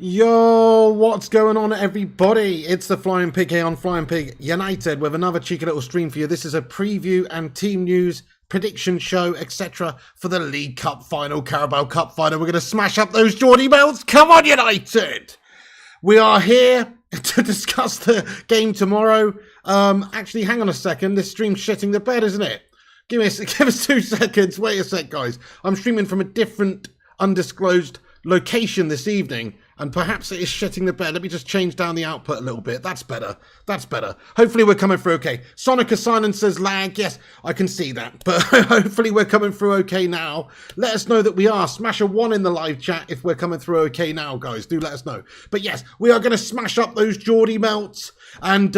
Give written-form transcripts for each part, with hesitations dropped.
Yo, what's going on, everybody? It's the Flying Pig here on Flying Pig United with another cheeky little stream for you. This is a preview and team news, prediction show, etc. for the League Cup final, Carabao Cup final. We're going to smash up those Geordie belts. Come on, United! We are here to discuss the game tomorrow. Actually, hang on a second. This stream's shitting the bed, isn't it? Give us 2 seconds. Wait a sec, guys. I'm streaming from a different, undisclosed location this evening, and perhaps it is shitting the bed. Let me just change down the output a little bit. That's better. That's better. Hopefully we're coming through okay. Sonic Asylum says lag. Yes, I can see that. But hopefully we're coming through okay now. Let us know that we are. Smash a 1 in the live chat if we're coming through okay now, guys. Do let us know. But yes, we are going to smash up those Geordie melts. And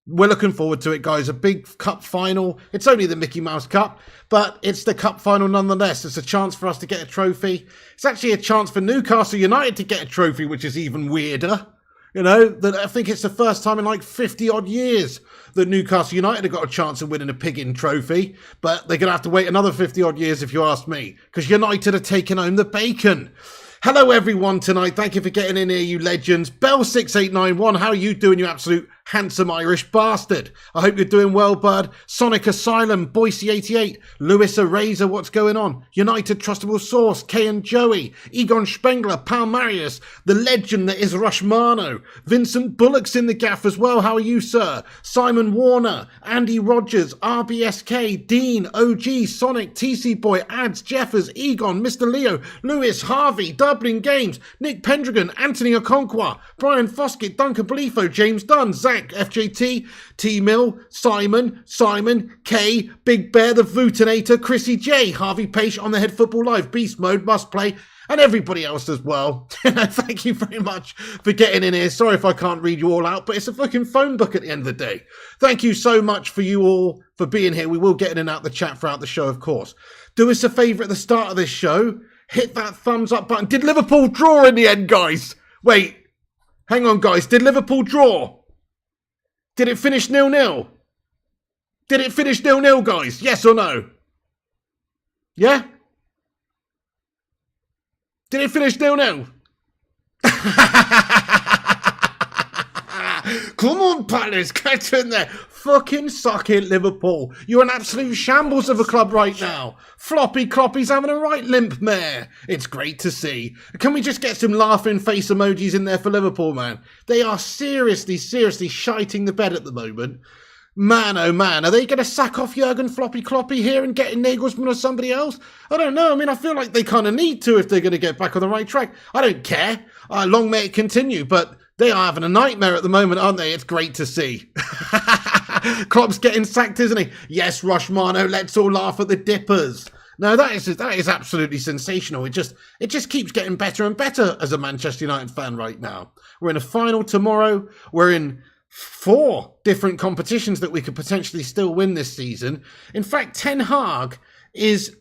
we're looking forward to it, guys. A big cup final. It's only the Mickey Mouse Cup, but it's the cup final nonetheless. It's a chance for us to get a trophy. It's actually a chance for Newcastle United to get a trophy, which is even weirder. You know, that I think it's the first time in like 50 odd years that Newcastle United have got a chance of winning a Piggin trophy, but they're going to have to wait another 50 odd years if you ask me, because United are taking home the bacon. Hello everyone tonight. Thank you for getting in here, you legends. Bell6891, how are you doing, you absolute handsome Irish bastard? I hope you're doing well, bud. Sonic Asylum, Boise88, Lewis Eraser, what's going on? United Trustable Source, Kay and Joey, Egon Spengler, Pal Marius, the legend that is Rushmano, Vincent Bullock's in the gaff as well. How are you, sir? Simon Warner, Andy Rogers, RBSK, Dean, OG, Sonic, TC Boy, Ads, Jeffers, Egon, Mr. Leo, Lewis, Harvey, Dublin Games, Nick Pendragon, Anthony Okonkwa, Brian Foskett, Duncan Belifo, James Dunn, Zach, FJT, T-Mill, Simon, K, Big Bear, the Vootinator, Chrissy J, Harvey Page on the Head Football Live, Beast Mode, Must Play, and everybody else as well. Thank you very much for getting in here. Sorry if I can't read you all out, but it's a fucking phone book at the end of the day. Thank you so much for you all for being here. We will get in and out the chat throughout the show, of course. Do us a favour at the start of this show. Hit that thumbs up button. Did Liverpool draw in the end, guys? Wait. Hang on, guys. Did Liverpool draw? Did it finish 0-0? Did it finish 0-0, guys? Yes or no? Yeah? Did it finish 0-0? Come on, Palace. Get in there. Fucking suck it, Liverpool. You're an absolute shambles of a club right now. Floppy Cloppy's having a right limp mare. It's great to see. Can we just get some laughing face emojis in there for Liverpool, man? They are seriously shiting the bed at the moment. Man, oh man, are they going to sack off Jurgen Floppy Cloppy here and get in Nagelsmann or somebody else? I don't know. I mean, I feel like they kind of need to if they're going to get back on the right track. I don't care. Long may it continue, but they are having a nightmare at the moment, aren't they? It's great to see. Klopp's getting sacked, isn't he? Yes, Rushmano, let's all laugh at the Dippers. No, that is absolutely sensational. It just keeps getting better and better as a Manchester United fan right now. We're in a final tomorrow. We're in 4 different competitions that we could potentially still win this season. In fact, Ten Hag is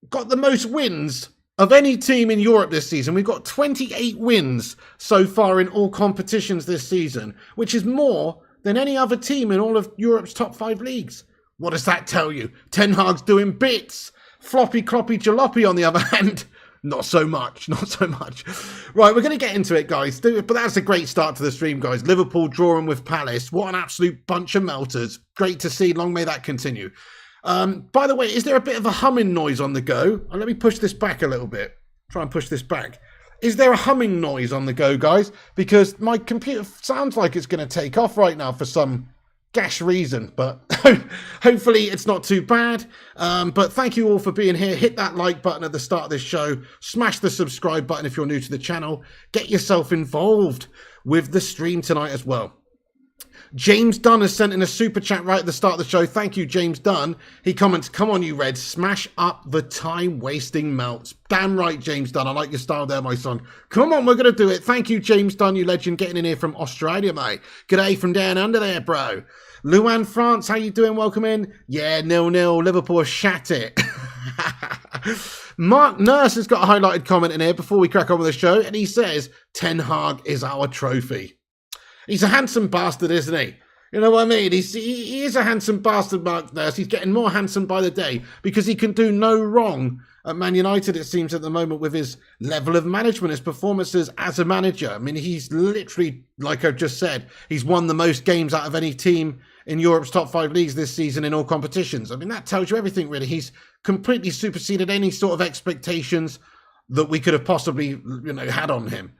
got the most wins of any team in Europe this season. We've got 28 wins so far in all competitions this season, which is more than any other team in all of Europe's top 5 leagues. What does that tell you? Ten Hag's doing bits. Floppy Cloppy Jalopy, on the other hand, not so much. Right, we're going to get into it, guys. But that's a great start to the stream, guys. Liverpool drawing with Palace. What an absolute bunch of melters. Great to see. Long may that continue. By the way, is there a bit of a humming noise on the go? Let me push this back a little bit. Try and push this back. Is there a humming noise on the go, guys? Because my computer sounds like it's going to take off right now for some gash reason, but hopefully it's not too bad. But thank you all for being here. Hit that like button at the start of this show. Smash the subscribe button if you're new to the channel. Get yourself involved with the stream tonight as well. James Dunn has sent in a super chat right at the start of the show. Thank you, James Dunn. He comments, come on, you Reds, smash up the time-wasting melts. Damn right, James Dunn. I like your style there, my son. Come on, we're going to do it. Thank you, James Dunn, you legend, getting in here from Australia, mate. G'day from down under there, bro. Luan France, how you doing? Welcome in. Yeah, 0-0. Liverpool shat it. Mark Nurse has got a highlighted comment in here before we crack on with the show, and he says, Ten Hag is our trophy. He's a handsome bastard, isn't he? You know what I mean? He is a handsome bastard, Mark Nurse. He's getting more handsome by the day because he can do no wrong at Man United, it seems, at the moment with his level of management, his performances as a manager. I mean, he's literally, like I've just said, he's won the most games out of any team in Europe's top 5 leagues this season in all competitions. I mean, that tells you everything, really. He's completely superseded any sort of expectations that we could have possibly, had on him.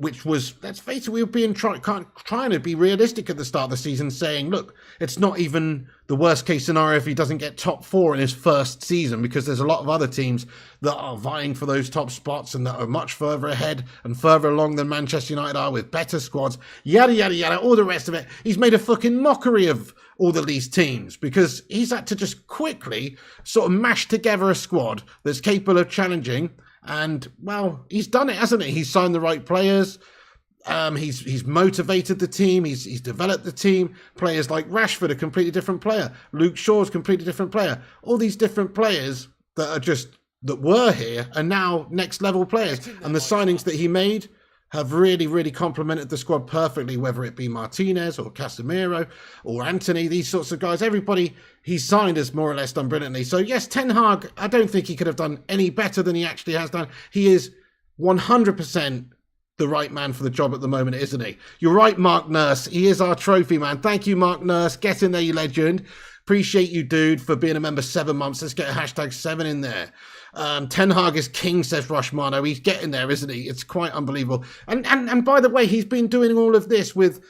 Which was, let's face it, we were being trying to be realistic at the start of the season, saying, look, it's not even the worst case scenario if he doesn't get top 4 in his first season, because there's a lot of other teams that are vying for those top spots and that are much further ahead and further along than Manchester United are, with better squads, yada, yada, yada, all the rest of it. He's made a fucking mockery of all the least teams because he's had to just quickly sort of mash together a squad that's capable of challenging. And, well, he's done it, hasn't he? He's signed the right players. He's motivated the team. He's developed the team. Players like Rashford, a completely different player. Luke Shaw's a completely different player. All these different players that were here are now next level players. And the signings that he made have really, really complemented the squad perfectly, whether it be Martinez or Casemiro or Anthony, these sorts of guys. Everybody he's signed has more or less done brilliantly. So yes, Ten Hag, I don't think he could have done any better than he actually has done. He is 100% the right man for the job at the moment, isn't he? You're right, Mark Nurse. He is our trophy man. Thank you, Mark Nurse. Get in there, you legend. Appreciate you, dude, for being a member 7 months. Let's get a #7 in there. Ten Hag is king, says Rushmano. He's getting there, isn't he? It's quite unbelievable. And by the way, he's been doing all of this with,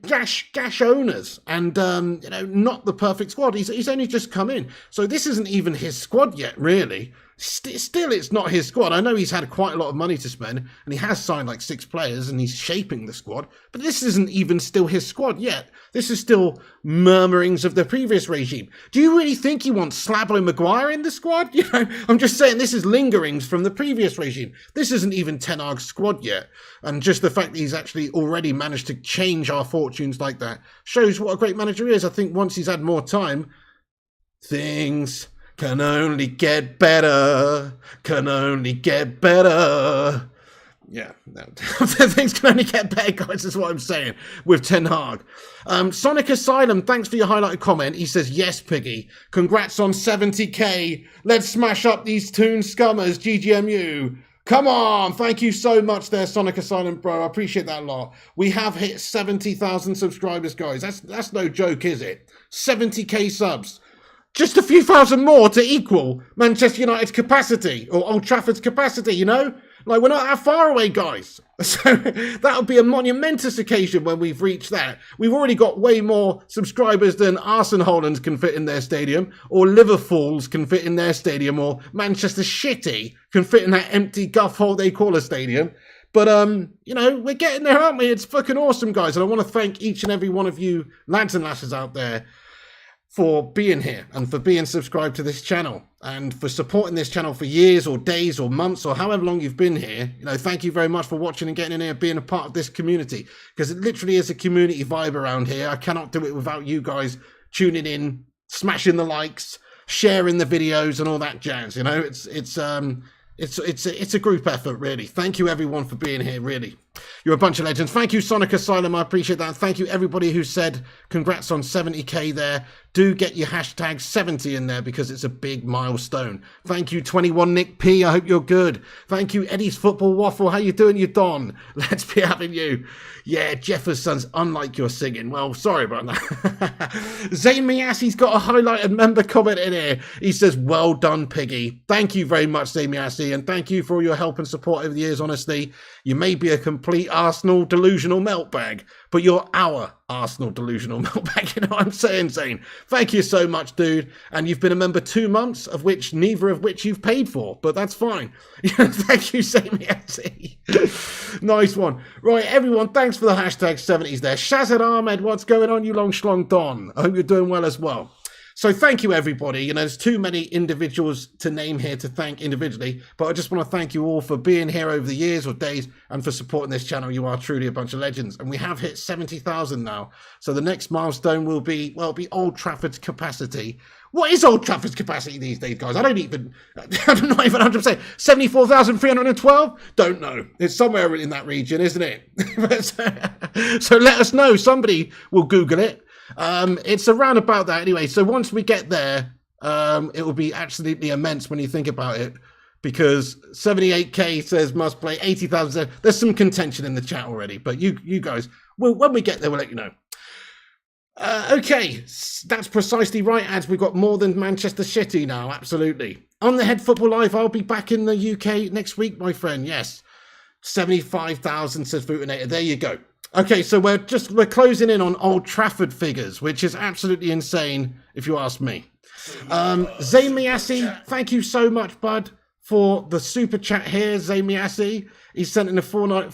gash owners and, not the perfect squad. He's only just come in. So this isn't even his squad yet, really. Still, it's not his squad. I know he's had quite a lot of money to spend and he has signed like 6 players and he's shaping the squad, but this isn't even still his squad yet. This is still murmurings of the previous regime. Do you really think he wants Slabo Maguire in the squad? I'm just saying this is lingerings from the previous regime. This isn't even Ten Hag's squad yet. And just the fact that he's actually already managed to change our fortunes like that shows what a great manager he is. I think once he's had more time, things can only get better, can only get better. Yeah, things can only get better, guys, is what I'm saying with Ten Hag. Sonic Asylum, thanks for your highlighted comment. He says, yes, Piggy. Congrats on 70k. Let's smash up these Toon Scummers, GGMU. Come on. Thank you so much there, Sonic Asylum, bro. I appreciate that a lot. We have hit 70,000 subscribers, guys. That's no joke, is it? 70k subs. Just a few thousand more to equal Manchester United's capacity or Old Trafford's capacity, Like, we're not that far away, guys. So that'll be a monumentous occasion when we've reached that. We've already got way more subscribers than Arsenal can fit in their stadium, or Liverpool's can fit in their stadium, or Manchester City can fit in that empty guff hole they call a stadium. But, we're getting there, aren't we? It's fucking awesome, guys. And I want to thank each and every one of you lads and lasses out there for being here and for being subscribed to this channel and for supporting this channel for years or days or months or however long you've been here. Thank you very much for watching and getting in here, being a part of this community, because it literally is a community vibe around here. I cannot do it without you guys tuning in, smashing the likes, sharing the videos and all that jazz. It's a group effort, really. Thank you, everyone, for being here, really. You're a bunch of legends. Thank you, Sonic Asylum. I appreciate that. Thank you, everybody who said congrats on 70k there. Do get your #70 in there because it's a big milestone. Thank you, 21 Nick P. I hope you're good. Thank you, Eddie's Football Waffle. How you doing, you Don? Let's be having you. Yeah, Jefferson's unlike your singing. Well, sorry about that. Zayn Miasi's got a highlighted member comment in here. He says, well done, Piggy. Thank you very much, Zayn Miasi, and thank you for all your help and support over the years, honestly. You may be a complete Arsenal delusional meltbag, but you're our Arsenal delusional meltbag. You know what I'm saying, Zane? Thank you so much, dude. And you've been a member 2 months, of which neither of which you've paid for, but that's fine. Thank you, Zane. Nice one. Right, everyone, thanks for the #70s there. Shazad Ahmed, what's going on, you long schlong Don? I hope you're doing well as well. So thank you, everybody. You know, there's too many individuals to name here to thank individually, but I just want to thank you all for being here over the years or days and for supporting this channel. You are truly a bunch of legends. And we have hit 70,000 now. So the next milestone will be, well, be Old Trafford's capacity. What is Old Trafford's capacity these days, guys? I'm not even 100%. 74,312? Don't know. It's somewhere in that region, isn't it? So let us know. Somebody will Google it. It's around about that anyway. So once we get there, it will be absolutely immense when you think about it, because 78k says must play, 80,000. There's some contention in the chat already, but you guys, well, when we get there, we'll let you know. Okay, that's precisely right, ads. We've got more than Manchester City now, absolutely. On the Head Football Live, I'll be back in the UK next week, my friend. Yes, 75,000 says Futinator. There you go. Okay, so we're closing in on Old Trafford figures, which is absolutely insane, if you ask me. Zayn Miassi, thank you so much, bud, for the super chat here. Zayn Miassi, he's sent in a 4-night.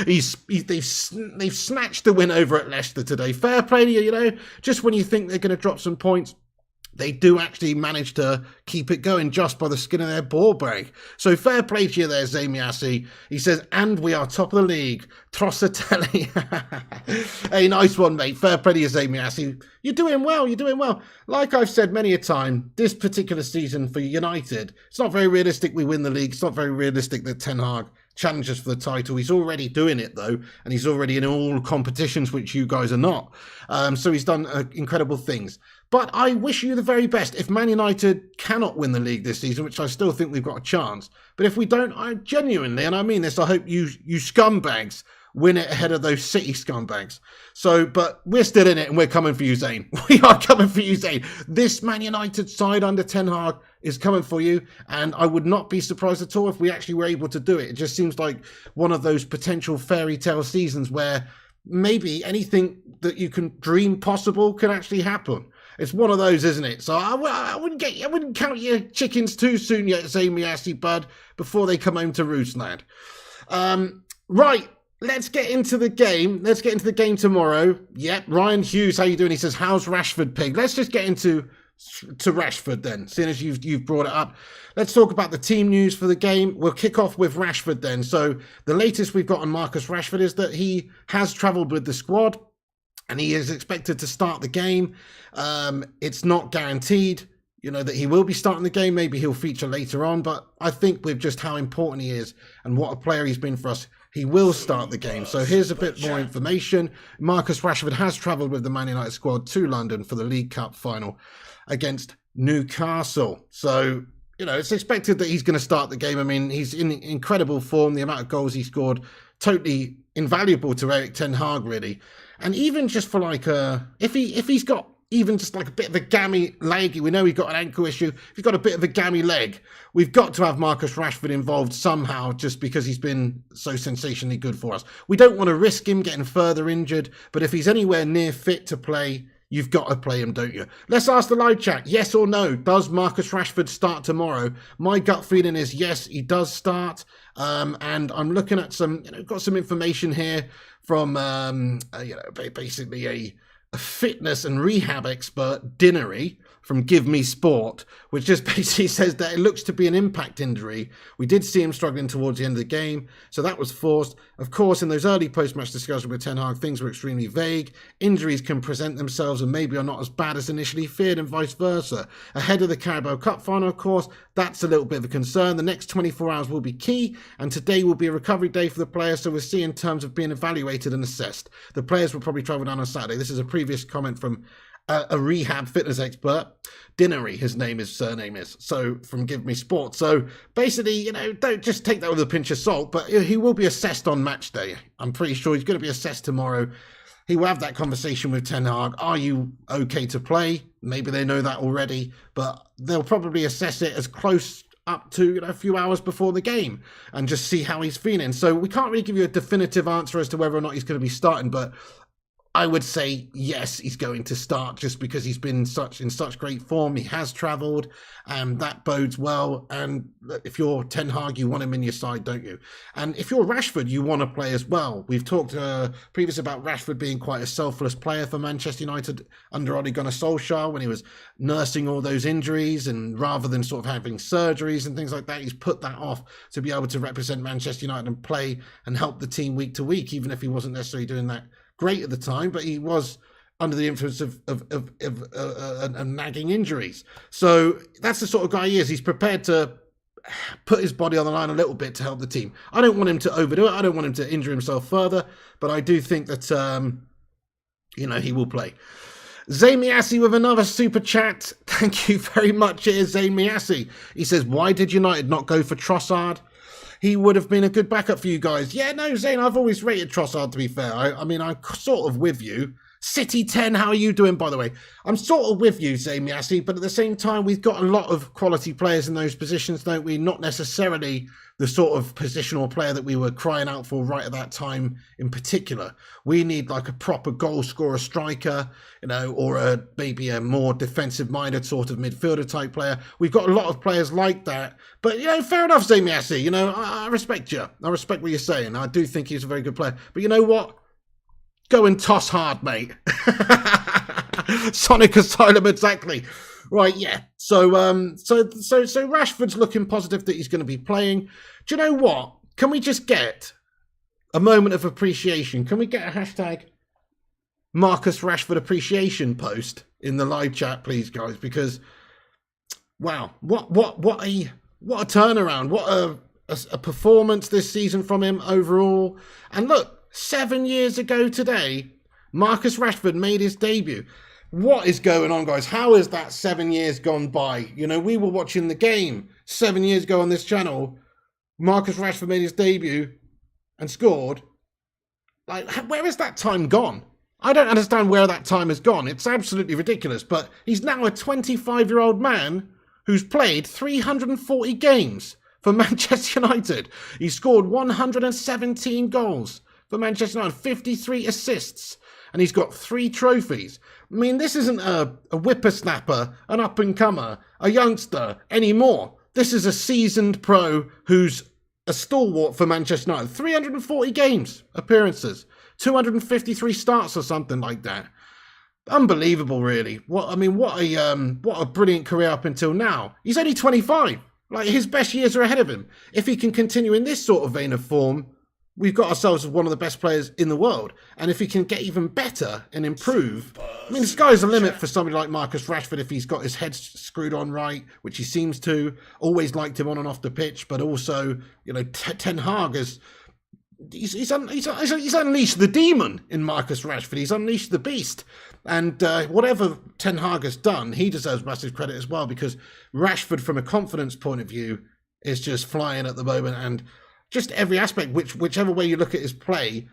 They've snatched the win over at Leicester today. Fair play to you, you know. Just when you think they're going to drop some points, they do actually manage to keep it going just by the skin of their ball break. So fair play to you there, Zayn Miassi. He says, and we are top of the league. Trossatelli. Hey, nice one, mate. Fair play to you, Zayn Miassi. You're doing well. You're doing well. Like I've said many a time, this particular season for United, it's not very realistic we win the league. It's not very realistic that Ten Hag challenges for the title. He's already doing it, though, and he's already in all competitions, which you guys are not. So he's done incredible things. But I wish you the very best. If Man United cannot win the league this season, which I still think we've got a chance, but if we don't, I genuinely, and I mean this, I hope you scumbags win it ahead of those City scumbags. So, but we're still in it, and we're coming for you, Zayn. We are coming for you, Zayn. This Man United side under Ten Hag is coming for you, and I would not be surprised at all if we actually were able to do it. It just seems like one of those potential fairy tale seasons where maybe anything that you can dream possible can actually happen. It's one of those, isn't it? So I wouldn't count your chickens too soon yet, Zayn Miassi, bud, before they come home to Roostland. Right, let's get into the game. Let's get into the game tomorrow. Yep, Ryan Hughes, how you doing? He says, how's Rashford, pig? Let's just get into Rashford then, seeing as you've brought it up. Let's talk about the team news for the game. We'll kick off with Rashford then. So the latest we've got on Marcus Rashford is that he has travelled with the squad, and he is expected to start the game. It's not guaranteed, you know, that he will be starting the game. Maybe he'll feature later on, but I think with just how important he is and what a player he's been for us, he will start the game. So here's a bit more information. Marcus Rashford has travelled with the Man United squad to London for the League Cup final against Newcastle. So, you know, it's expected that he's going to start the game. I mean, he's in incredible form. The amount of goals he scored, totally invaluable to Erik Ten Hag, really. And even just for like if he's got even just like a bit of a gammy leg, we know he's got an ankle issue. If he's got a bit of a gammy leg, we've got to have Marcus Rashford involved somehow, just because he's been so sensationally good for us. We don't want to risk him getting further injured, but if he's anywhere near fit to play, you've got to play him, don't you? Let's ask the live chat. Yes or no? Does Marcus Rashford start tomorrow? My gut feeling is yes, he does start. And I'm looking at some, got some information here from, basically a fitness and rehab expert, Dinnery, from Give Me Sport, which just basically says that it looks to be an impact injury. We did see him struggling towards the end of the game, so that was forced. Of course, in those early post-match discussions with Ten Hag, things were extremely vague. Injuries can present themselves and maybe are not as bad as initially feared, and vice versa. Ahead of the Carabao Cup final, of course, that's a little bit of a concern. The next 24 hours will be key, and today will be a recovery day for the players, so we'll see in terms of being evaluated and assessed. The players will probably travel down on Saturday. This is a previous comment from a rehab fitness expert, Dinnery, his surname is, so from Give Me Sport. So basically, don't just take that with a pinch of salt, but he will be assessed on match day. I'm pretty sure he's going to be assessed tomorrow. He will have that conversation with Ten Hag. Are you okay to play? Maybe they know that already, but they'll probably assess it as close up to a few hours before the game and just see how he's feeling. So we can't really give you a definitive answer as to whether or not he's going to be starting, but I would say yes, he's going to start just because he's been in such great form. He has travelled, and that bodes well. And if you're Ten Hag, you want him in your side, don't you? And if you're Rashford, you want to play as well. We've talked previously about Rashford being quite a selfless player for Manchester United under Ole Gunnar Solskjaer when he was nursing all those injuries, and rather than sort of having surgeries and things like that, he's put that off to be able to represent Manchester United and play and help the team week to week, even if he wasn't necessarily doing that great at the time, but he was under the influence of nagging injuries. So that's the sort of guy he is. He's prepared to put his body on the line a little bit to help the team. I don't want him to overdo it. I don't want him to injure himself further, but I do think that, he will play. Zayn Miassi with another super chat. Thank you very much. It is Zayn Miassi. He says, why did United not go for Trossard? He would have been a good backup for you guys. Yeah, no, Zayn, I've always rated Trossard, to be fair. I mean, I'm sort of with you. City 10, how are you doing, by the way? I'm sort of with you, Zayn Miassi, but at the same time, we've got a lot of quality players in those positions, don't we? Not necessarily the sort of positional player that we were crying out for right at that time in particular. We need like a proper goal scorer striker, or maybe a more defensive-minded sort of midfielder type player. We've got a lot of players like that. But, fair enough, Zayn Miassi. I respect you. I respect what you're saying. I do think he's a very good player. But you know what? Go and toss hard, mate. Sonic Asylum, exactly. Right, yeah. So Rashford's looking positive that he's going to be playing. Do you know what? Can we just get a moment of appreciation? Can we get a hashtag Marcus Rashford appreciation post in the live chat, please, guys? Because wow, what a turnaround! What a performance this season from him overall. And look, 7 years ago today, Marcus Rashford made his debut. What is going on, guys? How has that 7 years gone by? We were watching the game 7 years ago on this channel. Marcus Rashford made his debut and scored. Like, where has that time gone? I don't understand where that time has gone. It's absolutely ridiculous. But he's now a 25-year-old man who's played 340 games for Manchester United. He scored 117 goals for Manchester United, 53 assists, and he's got 3 trophies. I mean, this isn't a whippersnapper, an up-and-comer, a youngster anymore. This is a seasoned pro who's a stalwart for Manchester United. 340 games, appearances, 253 starts or something like that. Unbelievable, really. What a brilliant career up until now. He's only 25. Like, his best years are ahead of him. If he can continue in this sort of vein of form, we've got ourselves one of the best players in the world. And if he can get even better and improve, I mean, the sky's the limit for somebody like Marcus Rashford if he's got his head screwed on right, which he seems to. Always liked him on and off the pitch, but also, Ten Hag has... He's unleashed the demon in Marcus Rashford. He's unleashed the beast. And whatever Ten Hag has done, he deserves massive credit as well, because Rashford, from a confidence point of view, is just flying at the moment. And just every aspect, whichever way you look at his play,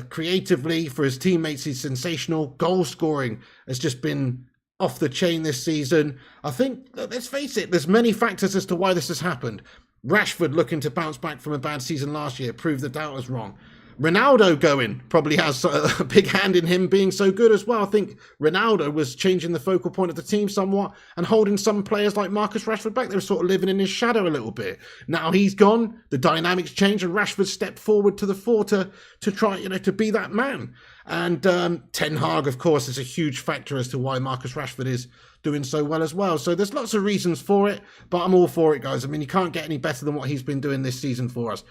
creatively, for his teammates, he's sensational. Goal scoring has just been off the chain this season. I think, let's face it, there's many factors as to why this has happened. Rashford looking to bounce back from a bad season last year, proved the doubters wrong. Ronaldo going probably has a big hand in him being so good as well. I think Ronaldo was changing the focal point of the team somewhat and holding some players like Marcus Rashford back. They were sort of living in his shadow a little bit. Now he's gone, the dynamics change, and Rashford stepped forward to the fore to try, to be that man. And Ten Hag, of course, is a huge factor as to why Marcus Rashford is doing so well as well. So there's lots of reasons for it, but I'm all for it, guys. I mean, you can't get any better than what he's been doing this season for us.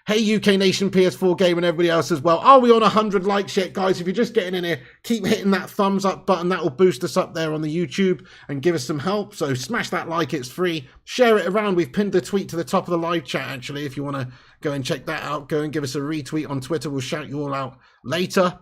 Hey, UK Nation, PS4 Game, and everybody else as well. Are we on 100 likes yet, guys? If you're just getting in here, keep hitting that thumbs up button. That will boost us up there on the YouTube and give us some help. So smash that like, it's free. Share it around. We've pinned the tweet to the top of the live chat, actually. If you want to go and check that out, go and give us a retweet on Twitter. We'll shout you all out later.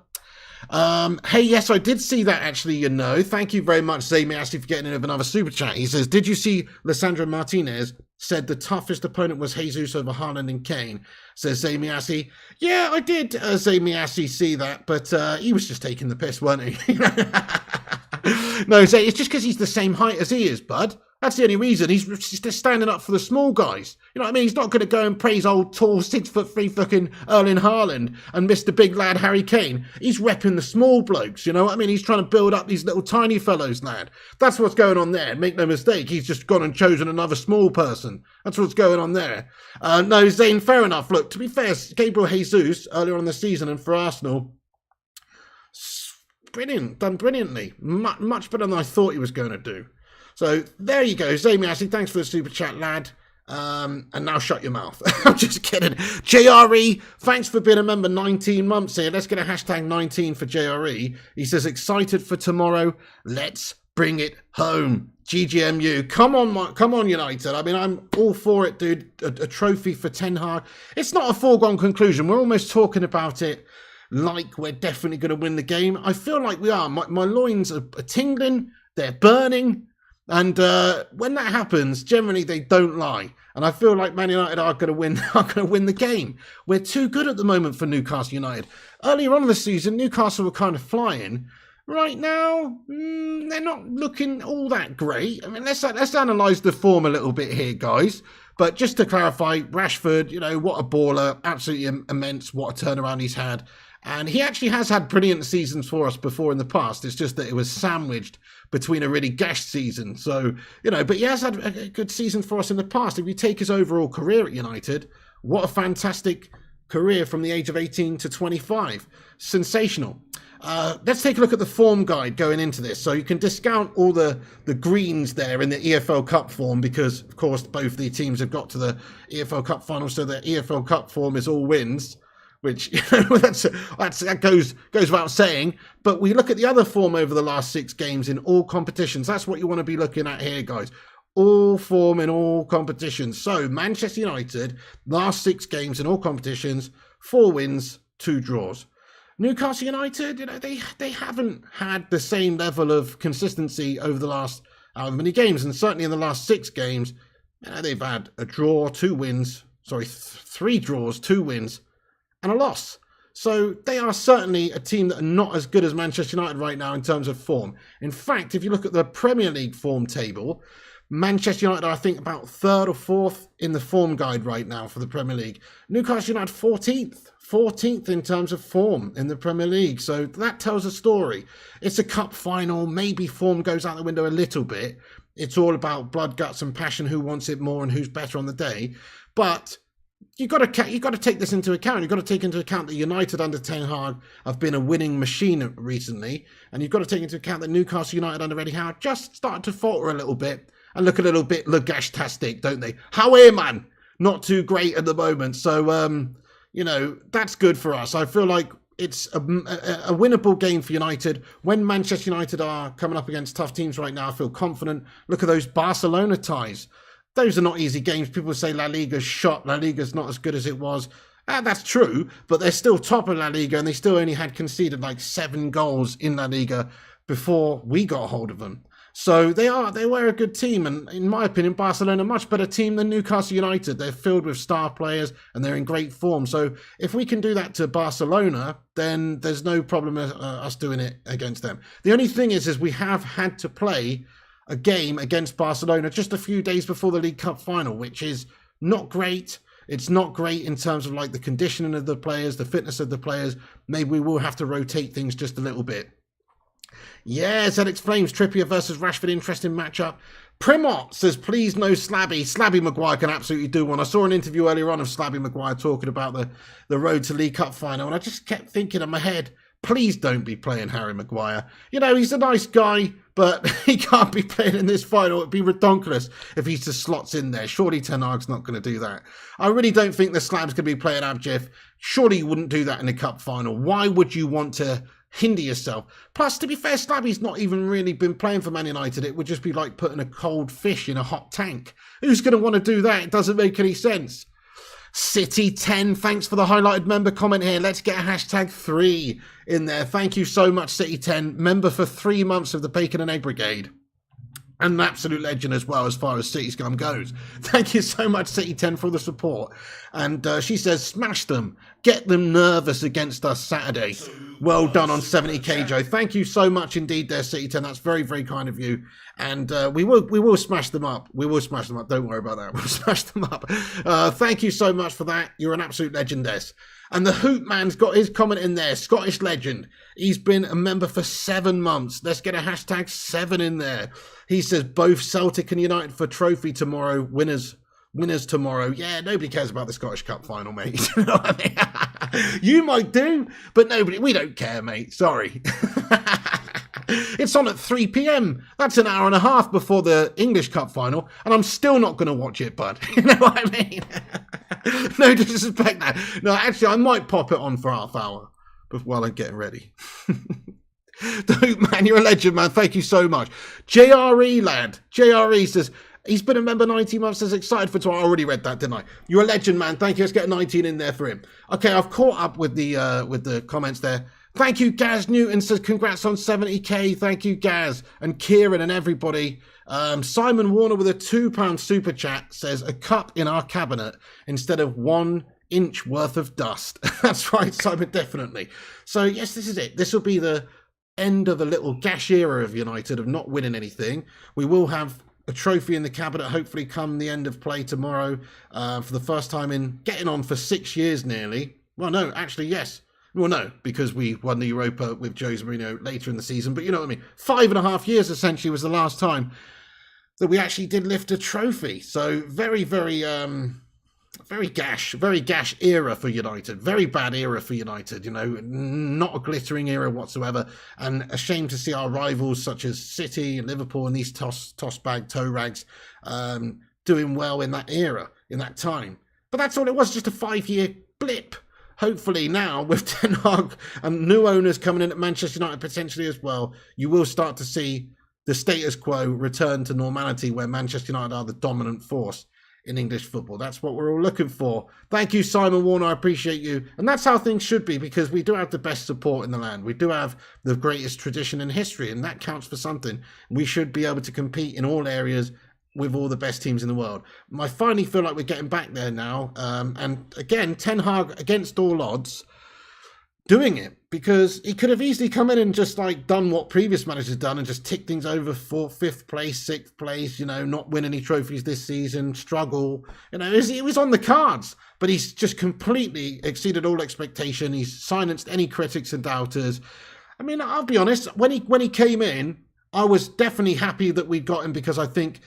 Hey, yes, I did see that, actually, Thank you very much, Zayn Miassi, for getting in with another super chat. He says, did you see Lisandro Martinez said the toughest opponent was Jesus over Haaland and Kane? Says Zayn Miassi. Yeah, I did, Zayn Miassi, see that, but he was just taking the piss, weren't he? No, Zay, it's just because he's the same height as he is, bud. That's the only reason. He's just standing up for the small guys. You know what I mean? He's not going to go and praise old, tall, 6'3" fucking Erling Haaland and Mr. Big Lad Harry Kane. He's repping the small blokes, you know what I mean? He's trying to build up these little tiny fellows, lad. That's what's going on there. Make no mistake. He's just gone and chosen another small person. That's what's going on there. No, Zane, fair enough. Look, to be fair, Gabriel Jesus, earlier on in the season and for Arsenal, brilliant, done brilliantly. Much better than I thought he was going to do. So there you go. Jamie Ashley, thanks for the super chat, lad. And now shut your mouth. I'm just kidding. JRE, thanks for being a member 19 months here. Let's get a hashtag 19 for JRE. He says, excited for tomorrow. Let's bring it home. GGMU. Come on, United. I mean, I'm all for it, dude. A trophy for Ten Hag. It's not a foregone conclusion. We're almost talking about it like we're definitely going to win the game. I feel like we are. My loins are tingling. They're burning. And when that happens, generally they don't lie. And I feel like Man United are going to win the game. We're too good at the moment for Newcastle United. Earlier on in the season, Newcastle were kind of flying. Right now, they're not looking all that great. I mean, let's analyse the form a little bit here, guys. But just to clarify, Rashford, you know, what a baller, absolutely immense, what a turnaround he's had. And he actually has had brilliant seasons for us before in the past. It's just that it was sandwiched between a really gashed season. So, you know, but he has had a good season for us in the past. If you take his overall career at United, what a fantastic career from the age of 18 to 25. Sensational. Let's take a look at the form guide going into this. So you can discount all the greens there in the EFL Cup form because, of course, both the teams have got to the EFL Cup final. So the EFL Cup form is all wins, which, you know, that goes without saying. But we look at the other form over the last 6 games in all competitions. That's what you want to be looking at here, guys. All form in all competitions. So Manchester United, last 6 games in all competitions, 4 wins, 2 draws. Newcastle United, you know, they haven't had the same level of consistency over the last however many games. And certainly in the last 6 games, you know, they've had a draw, 2 wins, 3 draws, 2 wins, and a loss. So they are certainly a team that are not as good as Manchester United right now in terms of form. In fact, if you look at the Premier League form table, Manchester United are, I think, about 3rd or 4th in the form guide right now for the Premier League. Newcastle United 14th in terms of form in the Premier League. So that tells a story. It's a cup final. Maybe form goes out the window a little bit. It's all about blood, guts and passion, who wants it more and who's better on the day. But You've got to take this into account. You've got to take into account that United under Ten Hag have been a winning machine recently, and you've got to take into account that Newcastle United under Eddie Howe just started to falter a little bit and look a little bit Lagash-tastic, don't they? However, man, not too great at the moment. So, you know, that's good for us. I feel like it's a winnable game for United. When Manchester United are coming up against tough teams right now, I feel confident. Look at those Barcelona ties. Those are not easy games. People say La Liga's shot. La Liga's not as good as it was. That's true, but they're still top of La Liga, and they still only had conceded like 7 goals in La Liga before we got hold of them. So they were a good team, and in my opinion, Barcelona a much better team than Newcastle United. They're filled with star players, and they're in great form. So if we can do that to Barcelona, then there's no problem us doing it against them. The only thing is we have had to play a game against Barcelona just a few days before the League Cup final, which is not great. It's not great in terms of like the conditioning of the players, the fitness of the players. Maybe we will have to rotate things just a little bit. Yeah, ZX Flames, Trippier versus Rashford, interesting matchup. Primot says, please no Slabby. Slabby Maguire can absolutely do one. I saw an interview earlier on of Slabby Maguire talking about the road to League Cup final, and I just kept thinking in my head, please don't be playing Harry Maguire. You know, he's a nice guy, but he can't be playing in this final. It'd be redonkulous if he just slots in there. Surely Ten Hag's not going to do that. I really don't think the Slab's going to be playing Abjef. Surely you wouldn't do that in a cup final. Why would you want to hinder yourself? Plus, to be fair, Slabby's not even really been playing for Man United. It would just be like putting a cold fish in a hot tank. Who's going to want to do that? It doesn't make any sense. City 10, thanks for the highlighted member comment here. Let's get a hashtag 3 in there. Thank you so much, City 10. Member for 3 months of the Bacon and Egg Brigade. And an absolute legend as well as far as City Scum goes. Thank you so much, City 10, for the support. And she says, smash them. Get them nervous against us Saturday. Well done on 70k, Joe. Thank you so much indeed there, City 10. That's very, very kind of you. And we will smash them up. We will smash them up. Don't worry about that. We'll smash them up. Thank you so much for that. You're an absolute legend, Des. And the Hoot Man's got his comment in there. Scottish legend. He's been a member for 7 months. Let's get a hashtag 7 in there. He says both Celtic and United for trophy tomorrow. Winners tomorrow. Yeah, nobody cares about the Scottish Cup final, mate. You know what I mean? You might do, but we don't care, mate. Sorry. It's on at 3 p.m. That's an hour and a half before the English Cup final, and I'm still not going to watch it, bud. You know what I mean? No disrespect that. No, actually, I might pop it on for half hour while I'm getting ready. Man, you're a legend, man. Thank you so much. JRE, lad. JRE says, he's been a member 19 months, says excited for tomorrow. I already read that, didn't I? You're a legend, man. Thank you. Let's get 19 in there for him. Okay, I've caught up with the comments there. Thank you, Gaz Newton says congrats on 70k. Thank you, Gaz and Kieran and everybody. Simon Warner with a £2 super chat says a cup in our cabinet instead of 1 inch worth of dust. That's right, Simon, definitely. So yes, this is it. This will be the end of the little gash era of United of not winning anything. We will have a trophy in the cabinet hopefully come the end of play tomorrow, for the first time in getting on for 6 years nearly. Well, no, actually, yes. Well, no, because we won the Europa with Jose Mourinho later in the season. But you know what I mean? 5.5 years essentially was the last time that we actually did lift a trophy. So very, very, very gash era for United. Very bad era for United. You know, not a glittering era whatsoever. And a shame to see our rivals such as City and Liverpool and these toss bag toe rags doing well in that era, in that time. But that's all it was, just a 5-year blip. Hopefully now, with Ten Hag and new owners coming in at Manchester United potentially as well, you will start to see the status quo return to normality where Manchester United are the dominant force in English football. That's what we're all looking for. Thank you, Simon Warner. I appreciate you. And that's how things should be, because we do have the best support in the land. We do have the greatest tradition in history, and that counts for something. We should be able to compete in all areas with all the best teams in the world. I finally feel like we're getting back there now. And again, Ten Hag against all odds doing it, because he could have easily come in and just like done what previous managers done and just tick things over for 5th place, 6th place, you know, not win any trophies this season, struggle. You know, it was on the cards, but he's just completely exceeded all expectation. He's silenced any critics and doubters. I mean, I'll be honest, when he came in, I was definitely happy that we got him, because I think,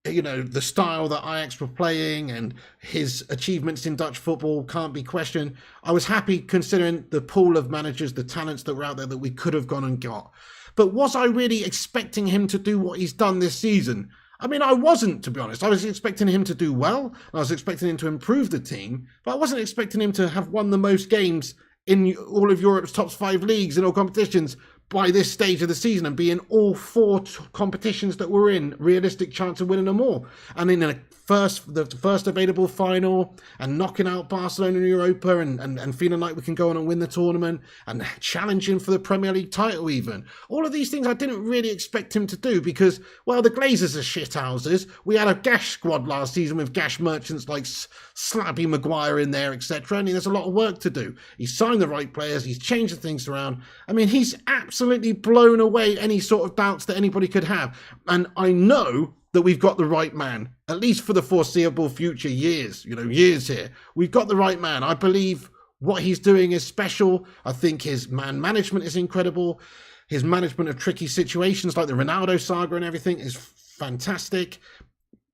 you know, the style that Ajax were playing and his achievements in Dutch football can't be questioned. I was happy considering the pool of managers, the talents that were out there that we could have gone and got. But was I really expecting him to do what he's done this season? I mean, I wasn't, to be honest. I was expecting him to do well. I was expecting him to improve the team, but I wasn't expecting him to have won the most games in all of Europe's top 5 leagues and all competitions by this stage of the season, and be in all 4 competitions that we're in, realistic chance of winning them all. And in the first available final, and knocking out Barcelona in Europa, and feeling like we can go on and win the tournament, and challenging for the Premier League title even. All of these things I didn't really expect him to do, because, well, the Glazers are shithouses. We had a gash squad last season with gash merchants like Slabby Maguire in there, etc. And there's a lot of work to do. He's signed the right players. He's changed the things around. I mean, he's absolutely blown away any sort of doubts that anybody could have. And I know that we've got the right man, at least for the foreseeable future years here. We've got the right man. I believe what he's doing is special. I think his man management is incredible. His management of tricky situations like the Ronaldo saga and everything is fantastic.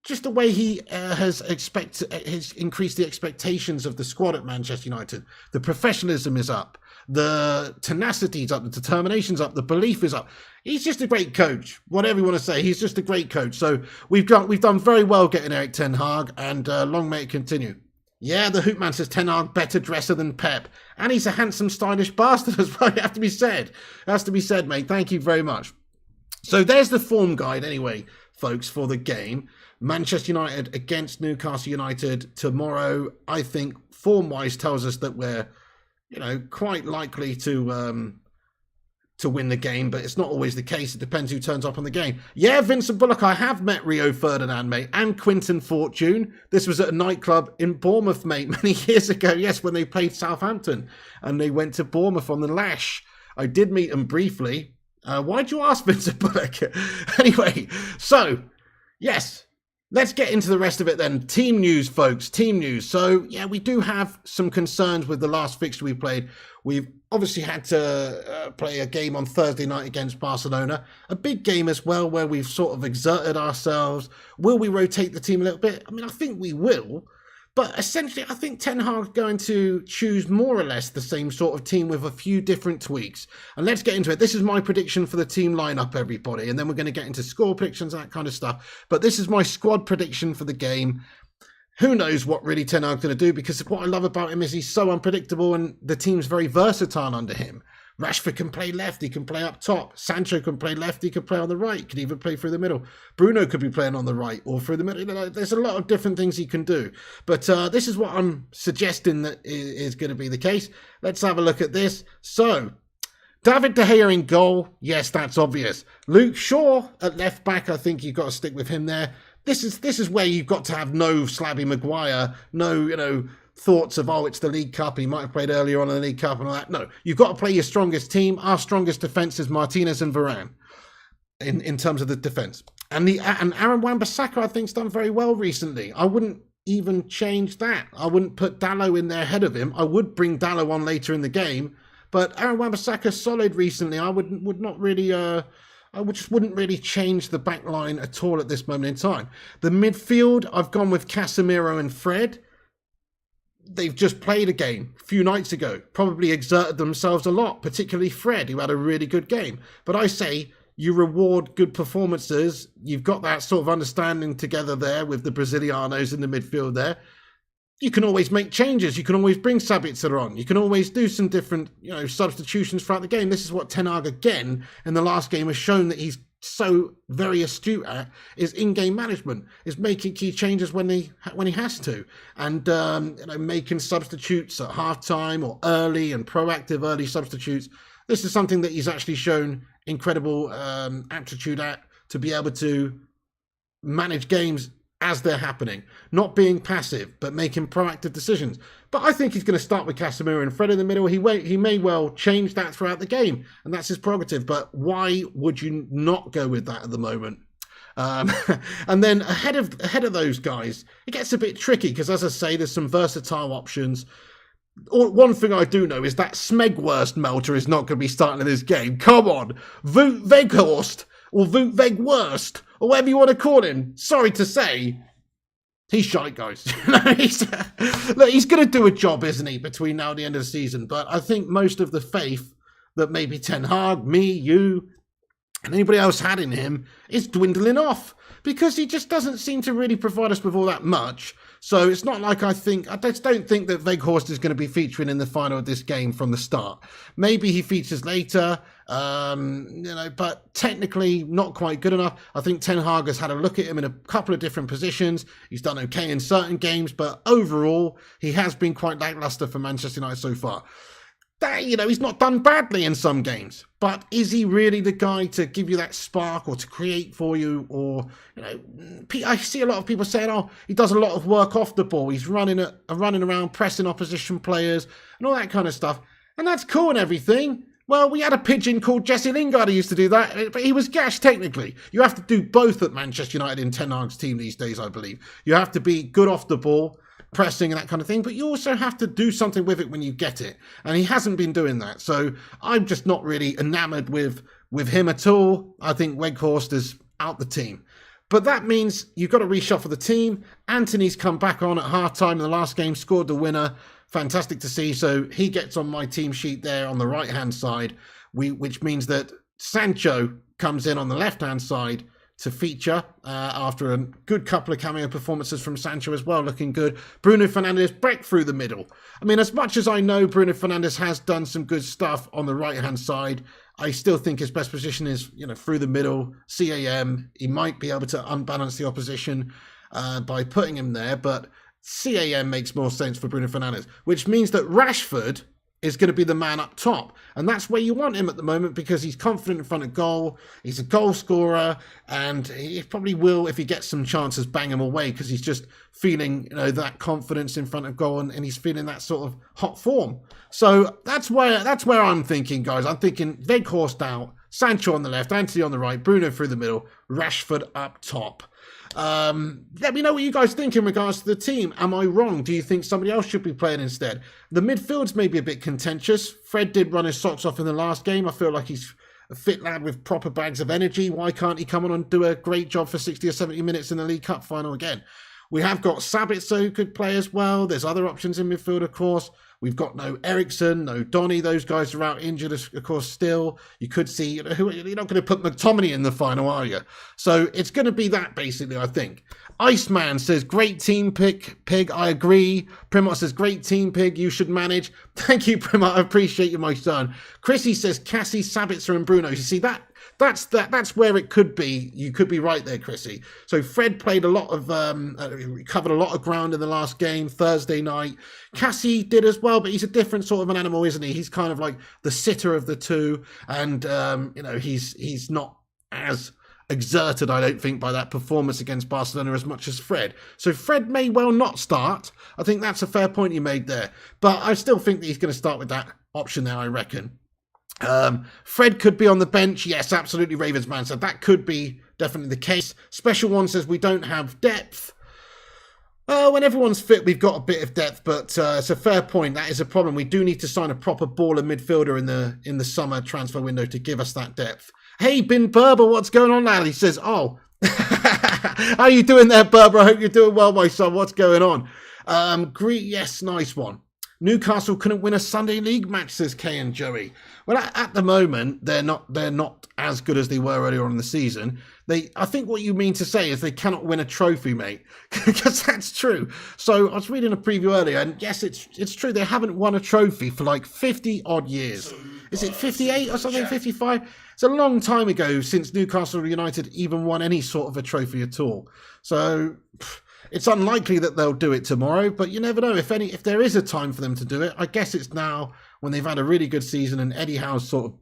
Just the way he has increased the expectations of the squad at Manchester United. The professionalism is up. The tenacity's up, the determination's up, the belief is up. He's just a great coach. Whatever you want to say, he's just a great coach. So we've done very well getting Erik Ten Hag, and long may it continue. Yeah, the Hoopman says Ten Hag better dresser than Pep, and he's a handsome, stylish bastard as well. It has to be said. It has to be said, mate. Thank you very much. So there's the form guide, anyway, folks, for the game. Manchester United against Newcastle United tomorrow. I think form-wise tells us that we're, quite likely to win the game, but it's not always the case. It depends who turns up on the game. Yeah, Vincent Bullock, I have met Rio Ferdinand, mate, and Quinton Fortune. This was at a nightclub in Bournemouth, mate, many years ago. Yes, when they played Southampton, and they went to Bournemouth on the Lash. I did meet him briefly. Why'd you ask, Vincent Bullock? Anyway, so, yes, let's get into the rest of it then. Team news, folks, team news. So, yeah, we do have some concerns with the last fixture we played. We've obviously had to play a game on Thursday night against Barcelona. A big game as well, where we've sort of exerted ourselves. Will we rotate the team a little bit? I mean, I think we will. But essentially, I think Ten Hag's going to choose more or less the same sort of team with a few different tweaks. And let's get into it. This is my prediction for the team lineup, everybody. And then we're going to get into score predictions and that kind of stuff. But this is my squad prediction for the game. Who knows what really Ten Hag's going to do, because what I love about him is he's so unpredictable and the team's very versatile under him. Rashford can play left, he can play up top. Sancho can play left, he can play on the right, he can even play through the middle. Bruno could be playing on the right or through the middle. You know, there's a lot of different things he can do. But this is what I'm suggesting that is going to be the case. Let's have a look at this. So, David De Gea in goal. Yes, that's obvious. Luke Shaw at left back. I think you've got to stick with him there. This is where you've got to have no Slabby Maguire, no, thoughts of, it's the League Cup, he might have played earlier on in the League Cup and all that. No, you've got to play your strongest team. Our strongest defence is Martinez and Varane in terms of the defence. And Aaron Wan-Bissaka, I think, has done very well recently. I wouldn't even change that. I wouldn't put Dalot in there ahead of him. I would bring Dalot on later in the game, but Aaron Wan-Bissaka's solid recently. I would not really... I just wouldn't really change the back line at all at this moment in time. The midfield, I've gone with Casemiro and Fred. They've just played a game a few nights ago, probably exerted themselves a lot, particularly Fred, who had a really good game. But I say you reward good performances. You've got that sort of understanding together there with the Brazilianos in the midfield there. You can always make changes. You can always bring Sabitzer on. You can always do some different, substitutions throughout the game. This is what Ten Hag again in the last game has shown that he's so very astute at, is in-game management, is making key changes when he has to, and making substitutes at half-time or early and proactive early substitutes. This is something that he's actually shown incredible aptitude at, to be able to manage games as they're happening, not being passive, but making proactive decisions. But I think he's going to start with Casemiro and Fred in the middle. He may well change that throughout the game, and that's his prerogative. But why would you not go with that at the moment? And then ahead of those guys, it gets a bit tricky because, as I say, there's some versatile options. One thing I do know is that Smegwurst Melter is not going to be starting in this game. Come on, Wout Weghorst or Wout Weghorst, or whatever you want to call him. Sorry to say, he's shite, guys. He's going to do a job, isn't he, between now and the end of the season? But I think most of the faith that maybe Ten Hag, me, you, and anybody else had in him is dwindling off, because he just doesn't seem to really provide us with all that much. So it's not like I just don't think that Weghorst is going to be featuring in the final of this game from the start. Maybe he features later, but technically not quite good enough. I think Ten Hag has had a look at him in a couple of different positions. He's done okay in certain games, but overall, he has been quite lackluster for Manchester United so far. That, he's not done badly in some games, but is he really the guy to give you that spark or to create for you? Or, I see a lot of people saying, he does a lot of work off the ball. He's running around, pressing opposition players and all that kind of stuff. And that's cool and everything. Well, we had a pigeon called Jesse Lingard who used to do that, but he was gash technically. You have to do both at Manchester United in Ten Hag's team these days, I believe. You have to be good off the ball, pressing and that kind of thing, but you also have to do something with it when you get it, and he hasn't been doing that. So I'm just not really enamored with him at all. I think Weghorst is out the team, but that means you've got to reshuffle the team. Anthony's come back on at half-time in the last game, scored the winner. Fantastic to see. So he gets on my team sheet there on the right-hand side, which means that Sancho comes in on the left-hand side to feature after a good couple of cameo performances from Sancho as well, looking good. Bruno Fernandes break through the middle. I mean, as much as I know Bruno Fernandes has done some good stuff on the right-hand side, I still think his best position is, through the middle, CAM. He might be able to unbalance the opposition by putting him there, but CAM makes more sense for Bruno Fernandes, which means that Rashford is going to be the man up top. And that's where you want him at the moment because he's confident in front of goal. He's a goal scorer and he probably will, if he gets some chances, bang him away because he's just feeling, that confidence in front of goal and he's feeling that sort of hot form. So that's where I'm thinking, guys. I'm thinking Weghorst out, Sancho on the left, Antony on the right, Bruno through the middle, Rashford up top. Let me know what you guys think in regards to the team. Am I wrong? Do you think somebody else should be playing instead? The midfield's maybe a bit contentious. Fred did run his socks off in the last game. I feel like he's a fit lad with proper bags of energy. Why can't he come on and do a great job for 60 or 70 minutes in the League Cup final again? We have got Sabitzer who could play as well. There's other options in midfield, of course. We've got no Ericsson, no Donny. Those guys are out injured, of course, still. You could see, you're not going to put McTominay in the final, are you? So it's going to be that, basically, I think. Iceman says, great team pick, Pig. I agree. Primot says, great team, Pig. You should manage. Thank you, Primot. I appreciate you, my son. Chrissy says, Cassie, Sabitzer and Bruno. You see, that's where it could be. You could be right there, Chrissy. So Fred played a lot of, covered a lot of ground in the last game, Thursday night. Cassie did as well, but he's a different sort of an animal, isn't he? He's kind of like the sitter of the two. And, he's not as exerted, I don't think, by that performance against Barcelona as much as Fred. So Fred may well not start. I think that's a fair point you made there. But I still think that he's going to start with that option there, I reckon. Fred could be on the bench. Yes, absolutely, Ravensman said that could be definitely the case. Special One says we don't have depth. When everyone's fit, we've got a bit of depth, but it's a fair point. That is a problem. We do need to sign a proper baller midfielder in the summer transfer window to give us that depth. Hey, Bin Berber, what's going on, lad? He says, oh, how you doing there, Berber? I hope you're doing well, my son. What's going on? Yes, nice one. Newcastle couldn't win a Sunday league match, says Kay and Joey. Well, at the moment, they're not as good as they were earlier on in the season. I think what you mean to say is they cannot win a trophy, mate, because that's true. So I was reading a preview earlier, and yes, it's true. They haven't won a trophy for like 50 odd years. Is it 58 or something? 55? It's a long time ago since Newcastle United even won any sort of a trophy at all. So it's unlikely that they'll do it tomorrow, but you never know. If there is a time for them to do it, I guess it's now when they've had a really good season and Eddie Howe's sort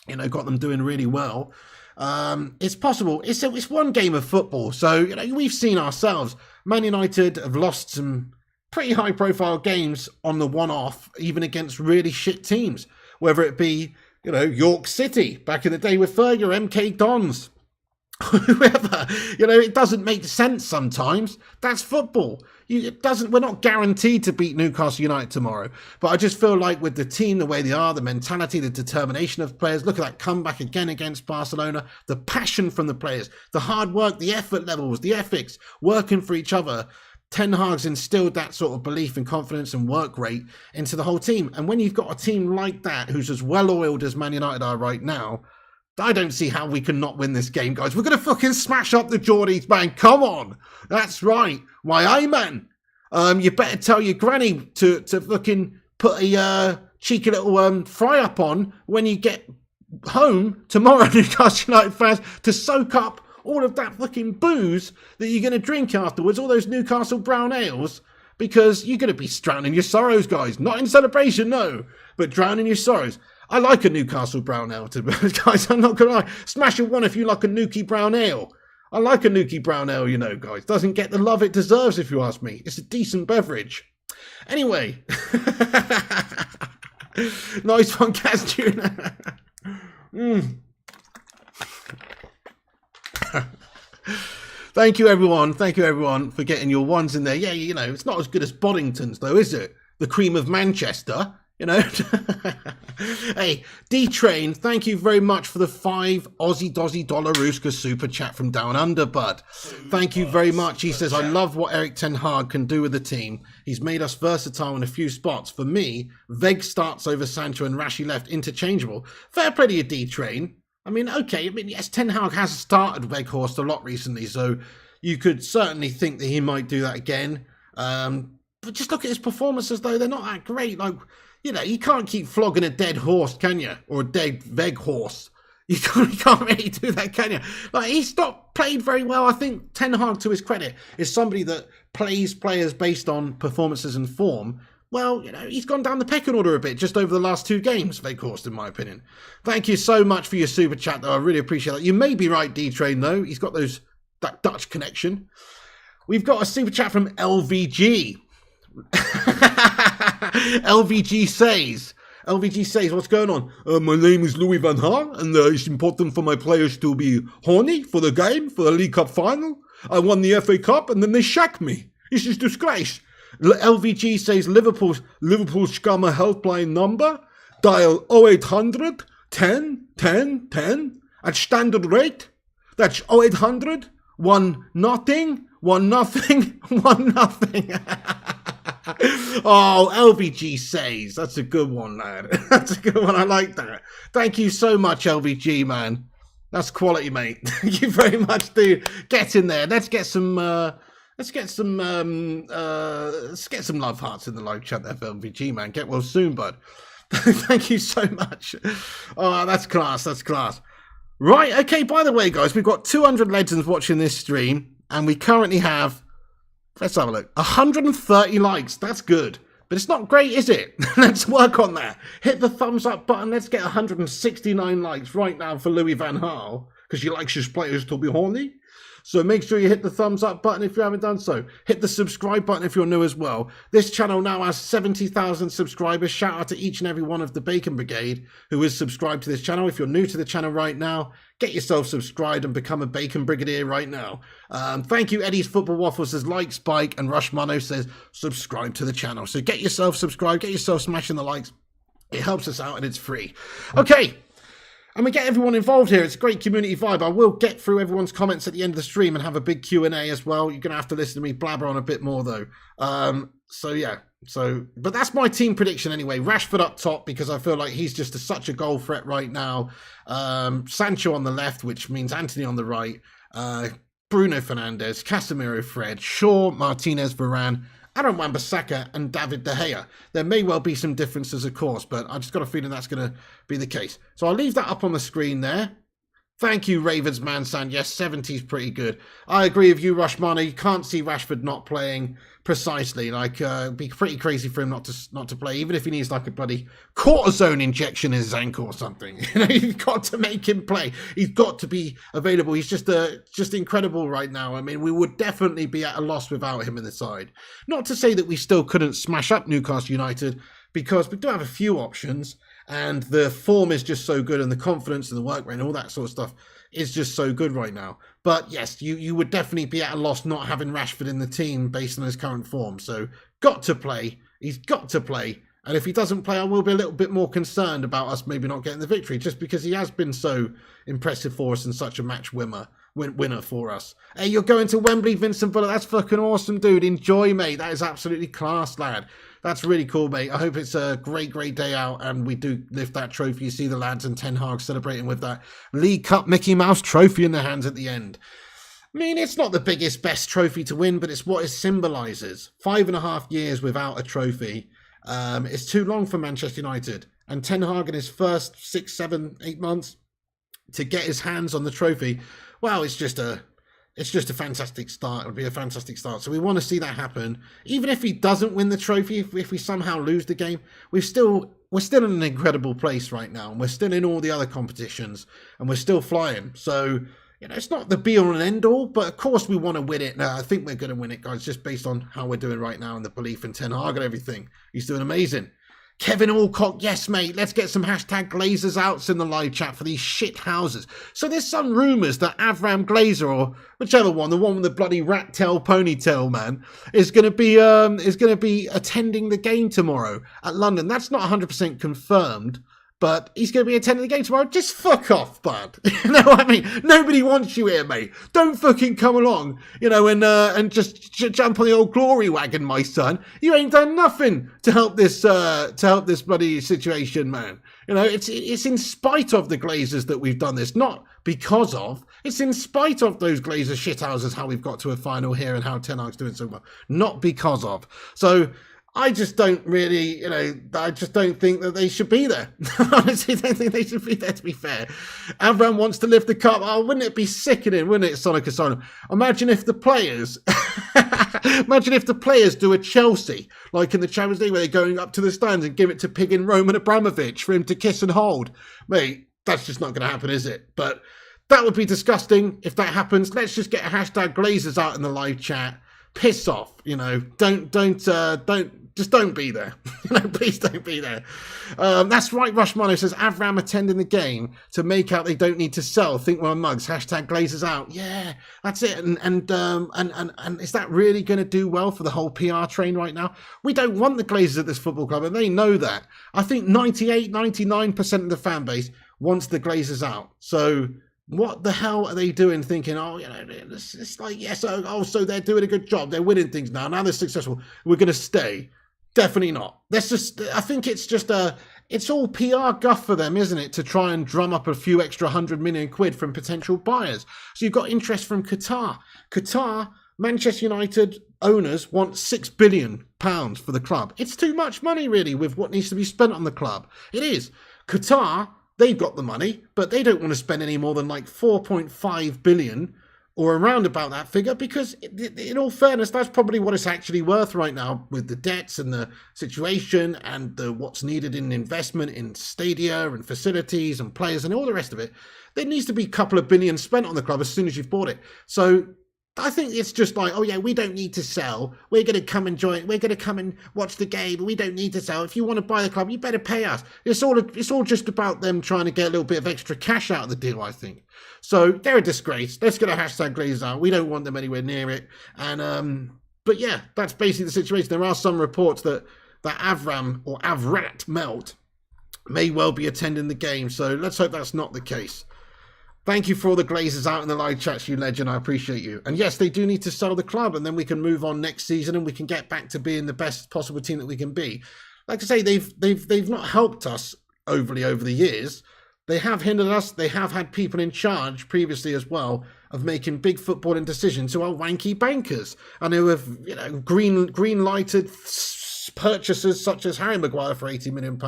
of, got them doing really well. It's possible. It's one game of football. So, we've seen ourselves. Man United have lost some pretty high profile games on the one-off, even against really shit teams. Whether it be, York City back in the day with Fergie, or MK Dons. Whoever, it doesn't make sense sometimes. That's football. We're not guaranteed to beat Newcastle United tomorrow, but I just feel like with the team, the way they are, the mentality, the determination of players, look at that comeback again against Barcelona, the passion from the players, the hard work, the effort levels, the ethics, working for each other. Ten Hag's instilled that sort of belief and confidence and work rate into the whole team. And when you've got a team like that, who's as well-oiled as Man United are right now, I don't see how we can not win this game, guys. We're going to fucking smash up the Geordies, man. Come on. That's right. Why, aye, man. You better tell your granny to fucking put a cheeky little fry-up on when you get home tomorrow, Newcastle United fans, to soak up all of that fucking booze that you're going to drink afterwards, all those Newcastle brown ales, because you're going to be drowning your sorrows, guys. Not in celebration, no, but drowning your sorrows. I like a Newcastle brown ale, to be honest, guys. I'm not going to lie. Smash a one if you like a Nuki brown ale. I like a Nuki brown ale, guys. Doesn't get the love it deserves, if you ask me. It's a decent beverage. Anyway. Nice one, Kaz Jr. Thank you, everyone. Thank you, everyone, for getting your ones in there. Yeah, it's not as good as Boddington's, though, is it? The cream of Manchester. Hey, D-Train, thank you very much for the $5 Aussie Dozzy Dollar Rooska super chat from Down Under, bud. Thank you very much. He says, I love what Erik ten Hag can do with the team. He's made us versatile in a few spots. For me, Veg starts over Sancho and Rashi left interchangeable. Fair play to you, D-Train. Yes, Ten Hag has started Weghorst a lot recently, so you could certainly think that he might do that again. But just look at his performances, though. They're not that great. You can't keep flogging a dead horse, can you? Or a dead Weghorst. You can't really do that, can you? He's not played very well. I think Ten Hag, to his credit, is somebody that plays players based on performances and form. well, he's gone down the pecking order a bit just over the last 2 games, Vekhorst, in my opinion. Thank you so much for your super chat, though. I really appreciate that. You may be right, D-Train, though. He's got that Dutch connection. We've got a super chat from LVG. LVG says, what's going on? My name is Louis van Gaal, and it's important for my players to be horny for the game, for the League Cup final. I won the FA Cup, and then they shagged me. It's just disgrace. LVG says Liverpool's scammer helpline number, dial 0800 10 10 10 at standard rate. That's 0800 1 nothing 1 nothing 1 nothing. Oh, LVG says. That's a good one, lad. That's a good one. I like that. Thank you so much, LVG, man. That's quality, mate. Thank you very much, dude. Get in there. Let's get some love hearts in the live chat there for LVG, man. Get well soon, bud. Thank you so much. Oh, that's class. That's class. Right. Okay. By the way, guys, we've got 200 legends watching this stream, and we currently have, let's have a look, 130 likes. That's good. But it's not great, is it? Let's work on that. Hit the thumbs up button. Let's get 169 likes right now for Louis van Gaal, because he likes his players to be horny. So make sure you hit the thumbs up button if you haven't done so. Hit the subscribe button if you're new as well. This channel now has 70,000 subscribers. Shout out to each and every one of the Bacon Brigade who is subscribed to this channel. If you're new to the channel right now, get yourself subscribed and become a Bacon Brigadier right now. Thank you. Eddie's Football Waffle says like Spike, and Rush Mono says subscribe to the channel. So get yourself subscribed, get yourself smashing the likes. It helps us out and it's free. Okay. And we get everyone involved here. It's a great community vibe. I will get through everyone's comments at the end of the stream and have a big Q&A as well. You're going to have to listen to me blabber on a bit more, though. But that's my team prediction anyway. Rashford up top, because I feel like he's just such a goal threat right now. Sancho on the left, which means Anthony on the right. Bruno Fernandes, Casemiro, Fred, Shaw, Martinez, Varane, Aaron Wan-Bissaka and David De Gea. There may well be some differences, of course, but I just got a feeling that's going to be the case. So I'll leave that up on the screen there. Thank you, Ravens Man Sand. Yes, 70 is pretty good. I agree with you, Rushmana. You can't see Rashford not playing precisely. Like, it'd be pretty crazy for him not to play, even if he needs like a bloody cortisone injection in his ankle or something. You've got to make him play. He's got to be available. He's just incredible right now. I mean, we would definitely be at a loss without him in the side. Not to say that we still couldn't smash up Newcastle United, because we do have a few options. And the form is just so good, and the confidence and the work rate and all that sort of stuff is just so good right now. But yes, you would definitely be at a loss not having Rashford in the team based on his current form. So got to play. He's got to play. And if he doesn't play, I will be a little bit more concerned about us maybe not getting the victory, just because he has been so impressive for us and such a match winner for us. Hey, you're going to Wembley, Vincent Villa. That's fucking awesome, dude. Enjoy, mate. That is absolutely class, lad. That's really cool, mate. I hope it's a great, great day out and we do lift that trophy. You see the lads and Ten Hag celebrating with that League Cup Mickey Mouse trophy in their hands at the end. I mean, it's not the biggest, best trophy to win, but it's what it symbolises. 5.5 years without a trophy. It's too long for Manchester United. And Ten Hag in his first 6, 7, 8 months to get his hands on the trophy, well, it's just a fantastic start. It would be a fantastic start. So we want to see that happen. Even if he doesn't win the trophy, if we somehow lose the game, we're still in an incredible place right now. And we're still in all the other competitions and we're still flying. So, it's not the be all and end all, but of course we want to win it. Now, I think we're going to win it, guys, just based on how we're doing right now and the belief in Ten Hag and everything. He's doing amazing. Kevin Alcock, yes, mate. Let's get some hashtag Glazers outs in the live chat for these shit houses. So there's some rumours that Avram Glazer, or whichever one, the one with the bloody rat tail ponytail man, is going to be attending the game tomorrow at London. That's not 100% confirmed, but he's going to be attending the game tomorrow. Just fuck off, bud. You know what I mean? Nobody wants you here, mate. Don't fucking come along, and just jump on the old glory wagon, my son. You ain't done nothing to help this bloody situation, man. It's in spite of the Glazers that we've done this, not because of. It's in spite of those Glazer shithouses how we've got to a final here and how Ten Hag's doing so well, not because of. So I just don't really, I just don't think that they should be there. Honestly, I don't think they should be there, to be fair. Avram wants to lift the cup. Oh, wouldn't it be sickening, wouldn't it, Sonic Asylum? Imagine if the players Imagine if the players do a Chelsea, like in the Champions League, where they're going up to the stands and give it to pigging Roman Abramovich for him to kiss and hold. Mate, that's just not going to happen, is it? But that would be disgusting if that happens. Let's just get a hashtag Glazers out in the live chat. Piss off, don't be there. Please don't be there. That's right, Rushmano says, Avram attending the game to make out they don't need to sell. Think my mugs. Hashtag Glazers out. Yeah, that's it. And is that really going to do well for the whole PR train right now? We don't want the Glazers at this football club, and they know that. I think 98, 99% of the fan base wants the Glazers out. So what the hell are they doing thinking, it's like, yes, so they're doing a good job. They're winning things now. Now they're successful. We're going to stay. Definitely not. I think it's just it's all PR guff for them, isn't it? To try and drum up a few extra £100 million from potential buyers. So you've got interest from Qatar. Manchester United owners want £6 billion for the club. It's too much money, really, with what needs to be spent on the club. It is. Qatar, they've got the money, but they don't want to spend any more than like 4.5 billion or around about that figure, because in all fairness, that's probably what it's actually worth right now with the debts and the situation and what's needed in investment in stadia and facilities and players and all the rest of it. There needs to be a couple of billion spent on the club as soon as you've bought it. So I think it's just like, oh yeah, we don't need to sell. We're going to come and join. We're going to come and watch the game. We don't need to sell. If you want to buy the club, you better pay us. It's all just about them trying to get a little bit of extra cash out of the deal, I think. So they're a disgrace. Let's get a hashtag Glazers out. We don't want them anywhere near it. And but yeah, that's basically the situation. There are some reports that Avram or Avrat Melt may well be attending the game. So let's hope that's not the case. Thank you for all the Glazers out in the live chats, you legend. I appreciate you. And yes, they do need to sell the club, and then we can move on next season and we can get back to being the best possible team that we can be. Like I say, they've not helped us overly over the years. They have hindered us. They have had people in charge previously as well of making big footballing decisions who are wanky bankers and who have green lighted purchases such as Harry Maguire for £80 million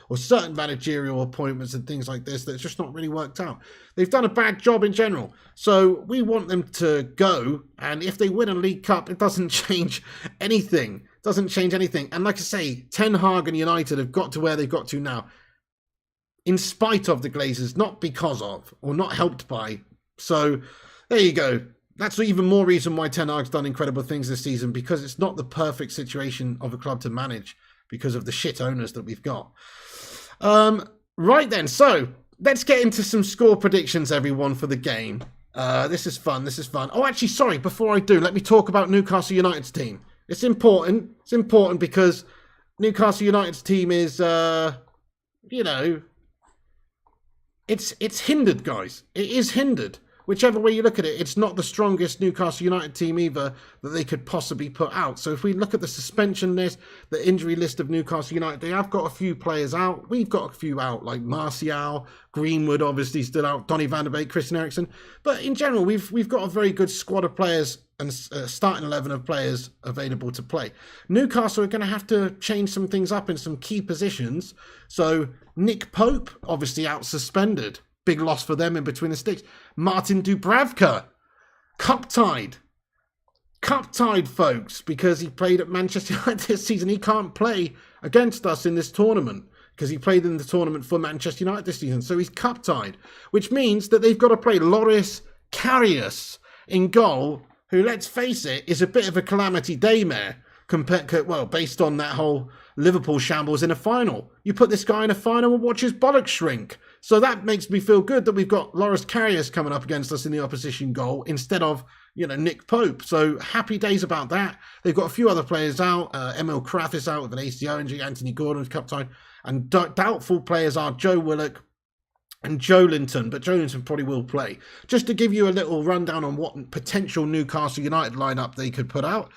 or certain managerial appointments and things like this that's just not really worked out. They've done a bad job in general. So we want them to go, and if they win a League Cup, it doesn't change anything. And like I say, Ten Hag and United have got to where they've got to now in spite of the Glazers, not because of or not helped by. So there you go. That's even more reason why Ten Hag's done incredible things this season, because it's not the perfect situation of a club to manage because of the shit owners that we've got. Right then, so let's get into some score predictions, everyone, for the game. This is fun. Oh, actually, sorry, before I do, let me talk about Newcastle United's team. It's important. It's important because Newcastle United's team is, it's hindered, guys. It is hindered. Whichever way you look at it, it's not the strongest Newcastle United team either that they could possibly put out. So if we look at the suspension list, the injury list of Newcastle United, they have got a few players out. We've got a few out, like Martial, Greenwood, obviously still out, Donny van der Beek, Christian Eriksen. But in general, we've got a very good squad of players and starting 11 of players available to play. Newcastle are going to have to change some things up in some key positions. So Nick Pope, obviously out suspended. Big loss for them in between the sticks. Martin Dubravka, cup-tied, folks, because he played at Manchester United this season. He can't play against us in this tournament because he played in the tournament for Manchester United this season. So he's cup-tied, which means that they've got to play Loris Karius in goal, who, let's face it, is a bit of a calamity daymare based on that whole Liverpool shambles in a final. You put this guy in a final and watch his bollocks shrink. So that makes me feel good that we've got Loris Karius coming up against us in the opposition goal instead of, Nick Pope. So happy days about that. They've got a few other players out. Emil Kraft is out with an ACL injury. Anthony Gordon's cup-tied. And doubtful players are Joe Willock and Joelinton, but Joelinton probably will play. Just to give you a little rundown on what potential Newcastle United lineup they could put out.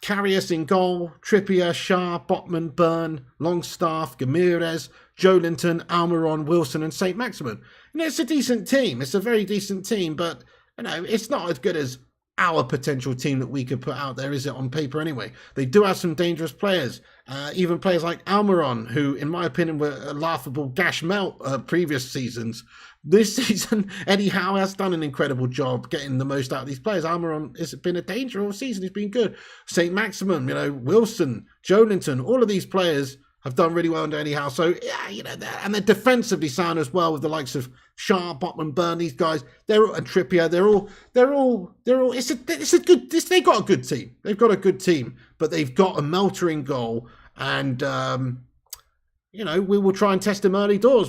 Karius in goal, Trippier, Shah, Botman, Byrne, Longstaff, Gamirez, Joelinton, Almiron, Wilson and St. Maximin. It's a decent team. It's a very decent team, but it's not as good as our potential team that we could put out there, is it, on paper anyway? They do have some dangerous players, even players like Almiron, who, in my opinion, were a laughable gash melt previous seasons. This season, Eddie Howe has done an incredible job getting the most out of these players. Almiron has been a danger all season. He's been good. St. Maximum, Wilson, Jolinton, all of these players have done really well under Eddie Howe. So, yeah, and they're defensively sound as well, with the likes of Sharp, Botman, Byrne, these guys. And Trippier. They're all. It's a good. They've got a good team. They've got a good team, but they've got a meltering goal, and we will try and test them early doors.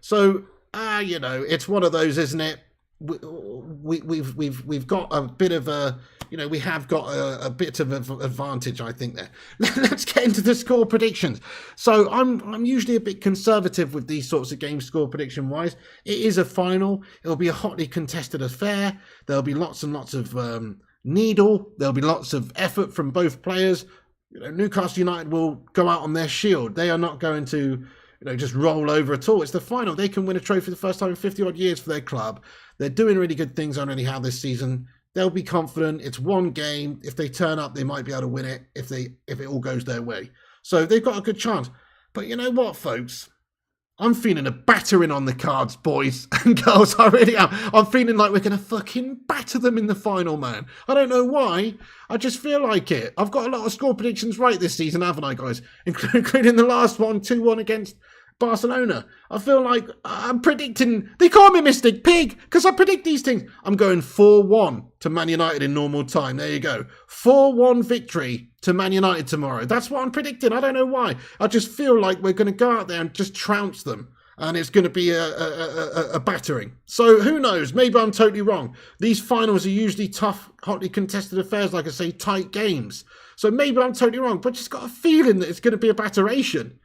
So, it's one of those, isn't it? We've got a bit of a. We have got a bit of an advantage, I think, there. Let's get into the score predictions. So I'm usually a bit conservative with these sorts of games, score prediction-wise. It is a final. It'll be a hotly contested affair. There'll be lots and lots of needle. There'll be lots of effort from both players. Newcastle United will go out on their shield. They are not going to just roll over at all. It's the final. They can win a trophy for the first time in 50-odd years for their club. They're doing really good things on anyhow this season. They'll be confident. It's one game. If they turn up, they might be able to win it if it all goes their way. So they've got a good chance. But you know what, folks? I'm feeling a battering on the cards, boys and girls. I really am. I'm feeling like we're going to fucking batter them in the final, man. I don't know why. I just feel like it. I've got a lot of score predictions right this season, haven't I, guys? Including the last one, 2-1 against Barcelona. I feel like I'm predicting. They call me Mystic Pig because I predict these things. I'm going 4-1 to Man United in normal time. There you go. 4-1 victory to Man United tomorrow. That's what I'm predicting. I don't know why. I just feel like we're going to go out there and just trounce them. And it's going to be a battering. So who knows? Maybe I'm totally wrong. These finals are usually tough, hotly contested affairs, like I say, tight games. So maybe I'm totally wrong. But just got a feeling that it's going to be a batteration.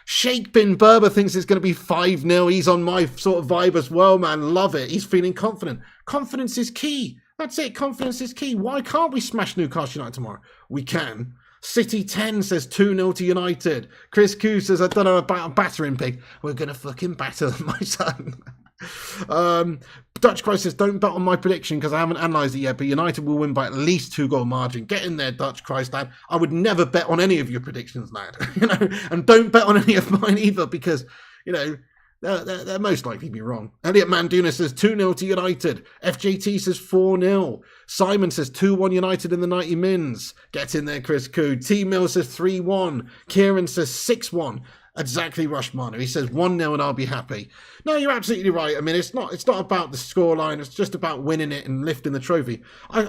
Sheikh bin Berber thinks it's going to be 5-0. He's on my sort of vibe as well, man. Love it. He's feeling confident. Confidence is key. That's it. Confidence is key. Why can't we smash Newcastle United tomorrow? We can. City 10 says 2-0 to United. Chris Koo says, I don't know about a battering pig. We're going to fucking batter them, my son. Dutch Christ says, don't bet on my prediction because I haven't analysed it yet, but United will win by at least 2-goal margin. Get in there, Dutch Christ, lad. I would never bet on any of your predictions, lad. And don't bet on any of mine either because, they're most likely to be wrong. Elliot Manduna says 2-0 to United. FJT says 4-0. Simon says 2-1 United in the 90 mins. Get in there, Chris Koo. T Mill says 3-1. Kieran says 6-1. Exactly, Rushmano. He says 1-0 and I'll be happy. No, you're absolutely right. I mean, it's not about the scoreline. It's just about winning it and lifting the trophy. I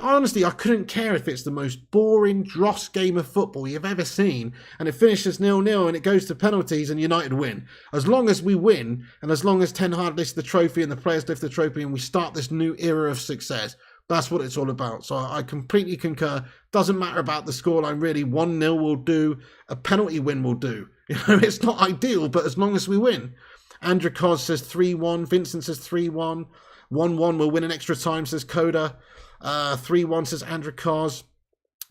couldn't care if it's the most boring dross game of football you've ever seen and it finishes 0-0 and it goes to penalties and United win. As long as we win and as long as Ten Hag lifts the trophy and the players lift the trophy and we start this new era of success, that's what it's all about. So I completely concur. Doesn't matter about the scoreline, really. 1-0 will do. A penalty win will do. It's not ideal, but as long as we win. Andrew Cos says 3-1. Vincent says 3-1. 1-1 will win in extra time, says Coda. 3-1 says Andrew Cos.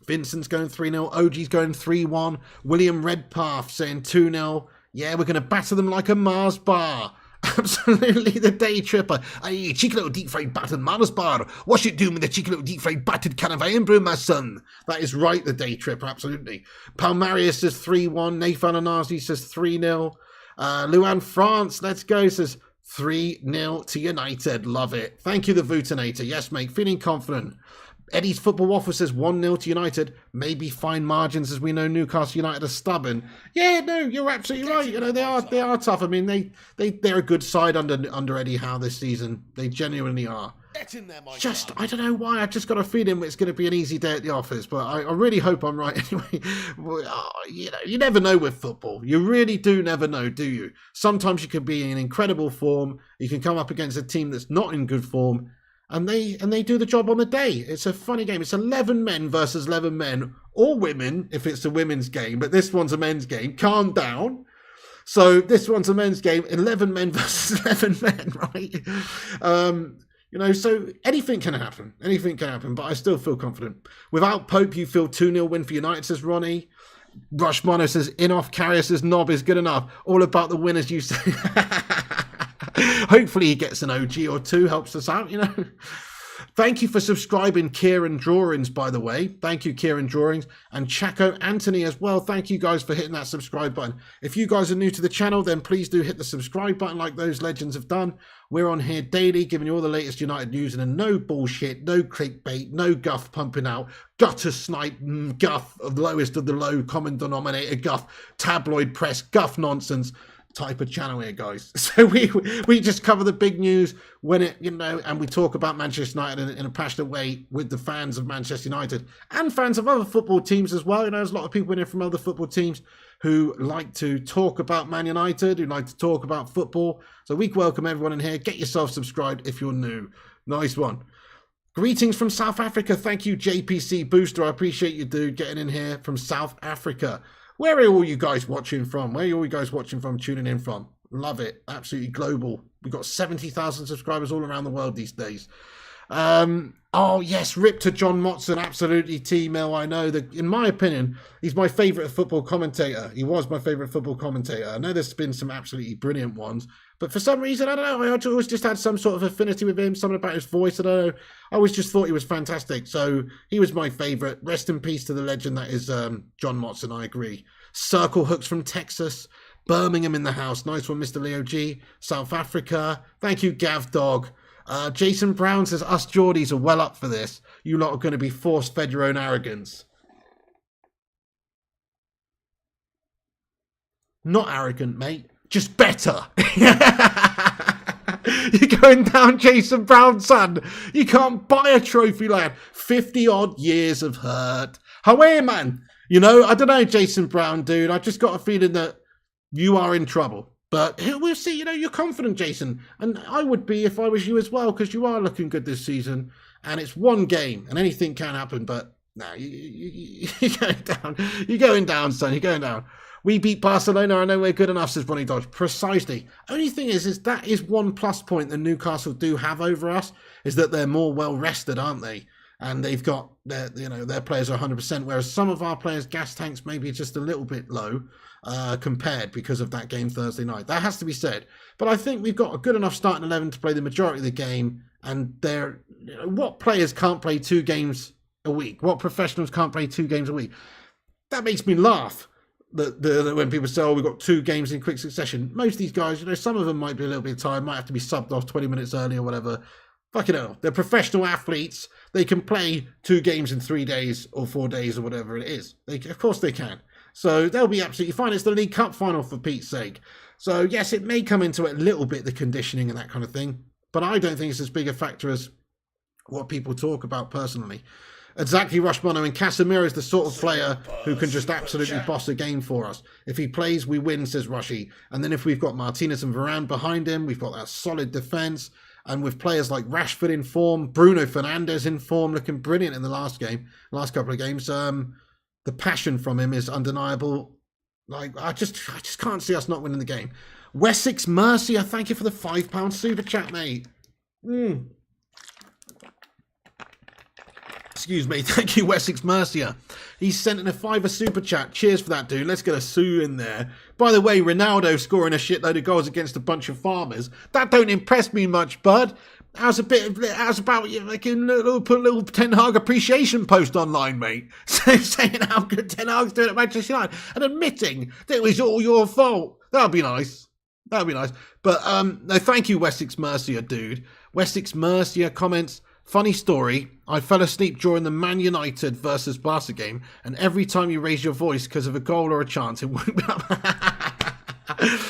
Vincent's going 3-0. OG's going 3-1. William Redpath saying 2-0. Yeah, we're going to batter them like a Mars bar. Absolutely, the day tripper. Aye, cheeky little deep fried battered Mars bar. What's it doing with the cheeky little deep fried battered can of iron brew, my son? That is right, the day tripper, absolutely. Palmarius says 3-1. Nathan Anazi says 3-0. Luan France, let's go, says 3-0 to United. Love it. Thank you, the Vutinator. Yes, mate, feeling confident. Eddie's Football Waffle says 1-0 to United. Maybe fine margins, as we know Newcastle United are stubborn. Yeah, no, you're absolutely right. They are tough. I mean, they're a good side under Eddie Howe this season. They genuinely are. I don't know why. I just got a feeling it's going to be an easy day at the office, but I really hope I'm right anyway. You never know with football. You really do never know, do you? Sometimes you can be in incredible form. You can come up against a team that's not in good form. And they do the job on the day. It's a funny game. It's 11 men versus 11 men, or women if it's a women's game, but this one's a men's game. Calm down. So this one's a men's game. 11 men versus 11 men, right? So anything can happen. Anything can happen, but I still feel confident. Without Pope, you feel 2-0 win for United, says Ronnie. Rushmano says, in-off Carrier says, knob is good enough. All about the winners, you say. Hopefully he gets an OG or two, helps us out, Thank you for subscribing, Kieran Drawings, by the way. Thank you, Kieran Drawings. And Chaco Anthony as well. Thank you guys for hitting that subscribe button. If you guys are new to the channel, then please do hit the subscribe button like those legends have done. We're on here daily, giving you all the latest United news and no bullshit, no clickbait, no guff pumping out, gutter snipe, guff, of the lowest of the low, common denominator guff, tabloid press, guff nonsense type of channel here, guys. So we just cover the big news when it, and we talk about Manchester United in a passionate way with the fans of Manchester United and fans of other football teams as well. There's a lot of people in here from other football teams who like to talk about Man United, who like to talk about football. So we welcome everyone in here. Get yourself subscribed if you're new. Nice one. Greetings from South Africa. Thank you, JPC Booster. I appreciate you, dude, getting in here from South Africa. Where are all you guys watching from? Where are all you guys watching from, tuning in from? Love it. Absolutely global. We've got 70,000 subscribers all around the world these days. Oh, yes, rip to John Motson. Absolutely, T-Mill. I know that, in my opinion, he's my favourite football commentator. He was my favourite football commentator. I know there's been some absolutely brilliant ones, but for some reason, I don't know, I always just had some sort of affinity with him, something about his voice. I don't know. I always just thought he was fantastic. So he was my favourite. Rest in peace to the legend that is John Motson, I agree. Circle Hooks from Texas. Birmingham in the house. Nice one, Mr. Leo G. South Africa. Thank you, Gav Dog. Jason Brown says, us Geordies are well up for this. You lot are going to be force-fed your own arrogance. Not arrogant, mate. Just better. You're going down, Jason Brown, son. You can't buy a trophy, lad. 50-odd years of hurt. Away, man. I don't know, Jason Brown, dude. I just got a feeling that you are in trouble. But we'll see. You're confident, Jason. And I would be if I was you as well, because you are looking good this season. And it's one game, and anything can happen. But no, you're going down. You're going down, son. You're going down. We beat Barcelona. I know we're good enough, says Ronnie Dodge. Precisely. Only thing is that is one plus point that Newcastle do have over us, is that they're more well rested, aren't they? And they've got their players are 100%, whereas some of our players' gas tanks maybe just a little bit low compared because of that game Thursday night. That has to be said. But I think we've got a good enough starting 11 to play the majority of the game. And what players can't play 2 games a week? What professionals can't play 2 games a week? That makes me laugh. That when people say, "Oh, we've got 2 games in quick succession," most of these guys, some of them might be a little bit tired, might have to be subbed off 20 minutes early or whatever. Fucking hell, they're professional athletes. They can play 2 games in 3 days or 4 days or whatever it is. Of course they can. So they'll be absolutely fine. It's the League Cup final, for Pete's sake. So yes, it may come into it a little bit, the conditioning and that kind of thing, but I don't think it's as big a factor as what people talk about personally. Exactly, Rushmono, and Casemiro is the sort of player who can just absolutely boss a game for us. If he plays, we win, says Rushy. And then if we've got Martinez and Varane behind him, we've got that solid defence. And with players like Rashford in form, Bruno Fernandes in form, looking brilliant in the last couple of games. The passion from him is undeniable. I just can't see us not winning the game. Wessex Mercier, thank you for the £5 super chat, mate. Excuse me, thank you, Wessex Mercier. He's sent in a £5 super chat. Cheers for that, dude. Let's get a Sue in there. By the way, Ronaldo scoring a shitload of goals against a bunch of farmers. That don't impress me much, bud. How's about you? Like put a little Ten Hag appreciation post online, mate, saying how good Ten Hag's doing at Manchester United and admitting that it was all your fault. That'd be nice. That'd be nice. But no, thank you, Wessex Mercier, dude. Wessex Mercier comments. Funny story, I fell asleep during the Man United versus Barca game, and every time you raise your voice because of a goal or a chance, it woke me up.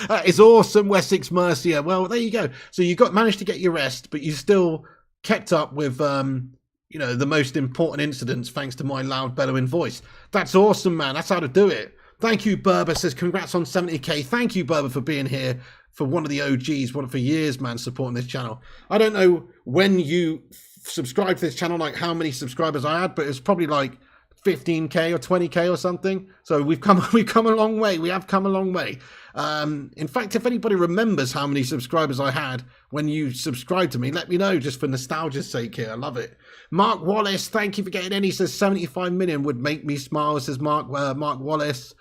That is awesome, Wessex Mercier. Well, there you go. So you managed to get your rest, but you still kept up with, the most important incidents thanks to my loud bellowing voice. That's awesome, man. That's how to do it. Thank you, Berber. Says, congrats on 70k. Thank you, Berber, for being here for one of the OGs, for years, man, supporting this channel. I don't know when you subscribe to this channel, like how many subscribers I had, but it's probably like 15k or 20k or something. So we've come a long way. We have come a long way. In fact, if anybody remembers how many subscribers I had when you subscribed to me, let me know, just for nostalgia's sake here. I love it. Mark Wallace, thank you for getting in. He says 75 million would make me smile, says Mark Wallace.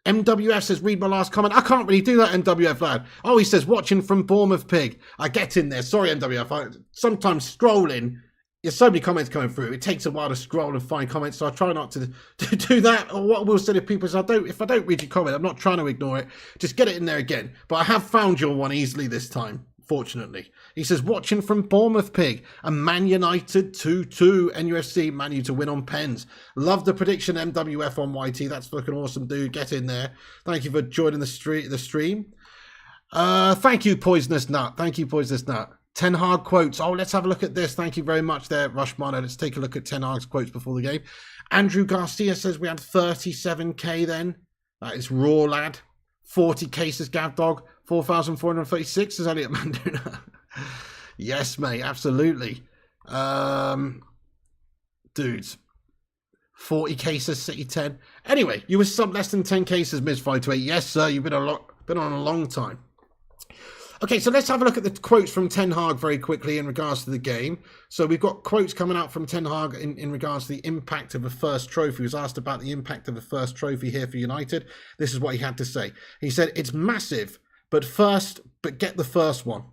MWF says, read my last comment. I can't really do that, MWF lad. Oh, he says, watching from Bournemouth Pig. I get in there. Sorry, MWF. Sometimes scrolling there's so many comments coming through. It takes a while to scroll and find comments, so I try not to do that. Or what I will say to people is, if I don't read your comment, I'm not trying to ignore it. Just get it in there again. But I have found your one easily this time, fortunately. He says, watching from Bournemouth, Pig, and Man United 2-2, NUFC, Man U to win on pens. Love the prediction, MWF on YT. That's fucking awesome, dude. Get in there. Thank you for joining the stream. Thank you, Poisonous Nut. Thank you, Poisonous Nut. Ten Hag quotes. Oh, let's have a look at this. Thank you very much there, Rushmano. Let's take a look at Ten Hag's quotes before the game. Andrew Garcia says we had 37k then. That is raw, lad. 40 cases, Gav Dog. 4,436 is Elliot Manduna. Yes, mate, absolutely. Dudes. 40 cases, City 10. Anyway, you were some less than 10 cases, Ms. 528. Yes, sir, you've been on a long time. Okay, so let's have a look at the quotes from Ten Hag very quickly in regards to the game. So we've got quotes coming out from Ten Hag in regards to the impact of a first trophy. He was asked about the impact of a first trophy here for United. This is what he had to say. He said, it's massive, but get the first one.